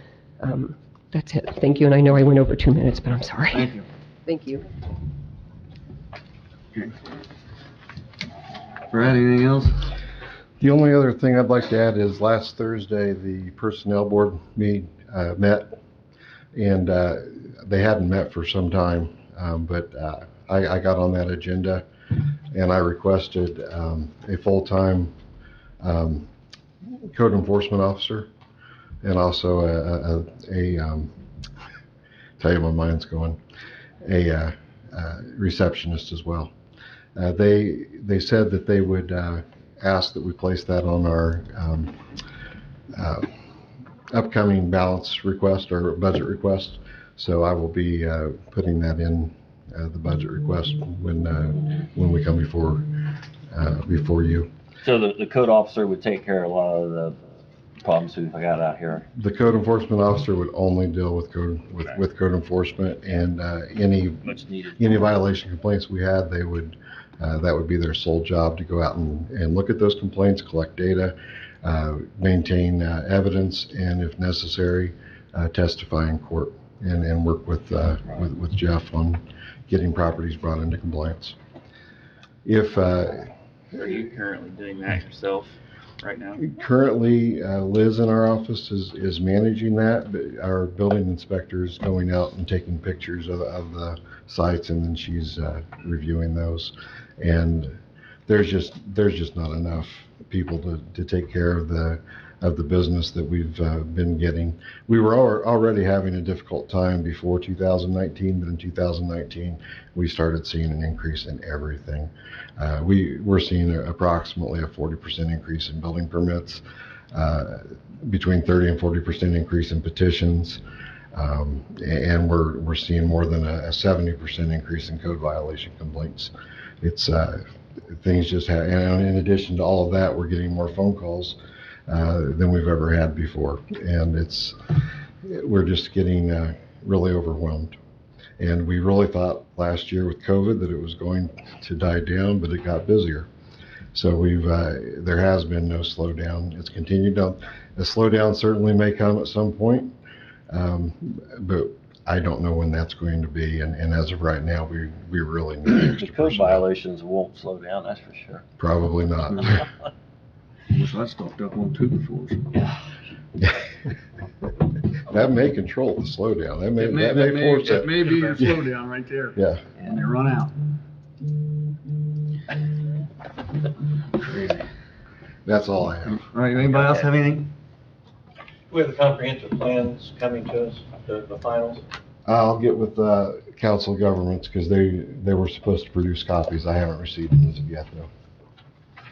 S16: that's it. Thank you. And I know I went over 2 minutes, but I'm sorry.
S2: Thank you.
S16: Thank you.
S2: Okay. Brad, anything else?
S6: The only other thing I'd like to add is last Thursday, the personnel board met, and they hadn't met for some time, but I got on that agenda, and I requested a full-time code enforcement officer and also a tell you my mind's going, a receptionist as well. They said that they would ask that we place that on our upcoming balance request or budget request. So I will be putting that in the budget request when we come before you.
S13: So the code officer would take care of a lot of the problems we've got out here.
S6: The code enforcement officer would only deal with code enforcement, and any violation complaints we had, they would that would be their sole job, to go out and look at those complaints, collect data, maintain evidence, and if necessary, testify in court and work with Jeff on getting properties brought into compliance. If
S15: Are you currently doing that yourself right now?
S6: currently, Liz in our office is managing that, but our building inspector is going out and taking pictures of the sites, and then she's reviewing those. And there's just not enough people to take care of the business that we've been getting. We were already having a difficult time before 2019, but in 2019 we started seeing an increase in everything. We're seeing approximately a 40% increase in building permits, between 30 and 40% increase in petitions, and we're seeing more than a 70% increase in code violation complaints. It's things just have, and in addition to all of that, we're getting more phone calls than we've ever had before, and we're just getting really overwhelmed. And we really thought last year with COVID that it was going to die down, but it got busier. So there has been no slowdown. It's continued down. A slowdown certainly may come at some point, but I don't know when that's going to be. And as of right now, we really need extra
S13: The code
S6: personnel.
S13: violations won't slow down, that's for sure.
S6: Probably not.
S2: Wish I stocked up on two before.
S6: That may control the slowdown. That may force it.
S2: It may be the slowdown right there.
S6: Yeah.
S2: When they run out. Crazy.
S6: That's all I have.
S2: All right, anybody else have anything?
S12: We have the comprehensive plans coming to us, the finals.
S6: I'll get with Council of Governments because they were supposed to produce copies. I haven't received them as of yet, though.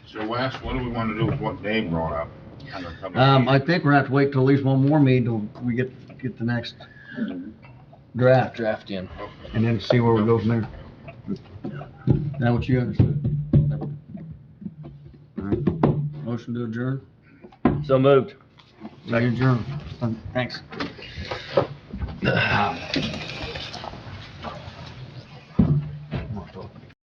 S10: So Wes, what do we want to do with what Dave brought up?
S2: I think we're gonna have to wait till at least one more meeting till we get the next draft,
S13: in.
S2: and then see where we go from there. Now what you understood? All right. Motion to adjourn?
S13: So moved.
S2: Adjourn. Thanks.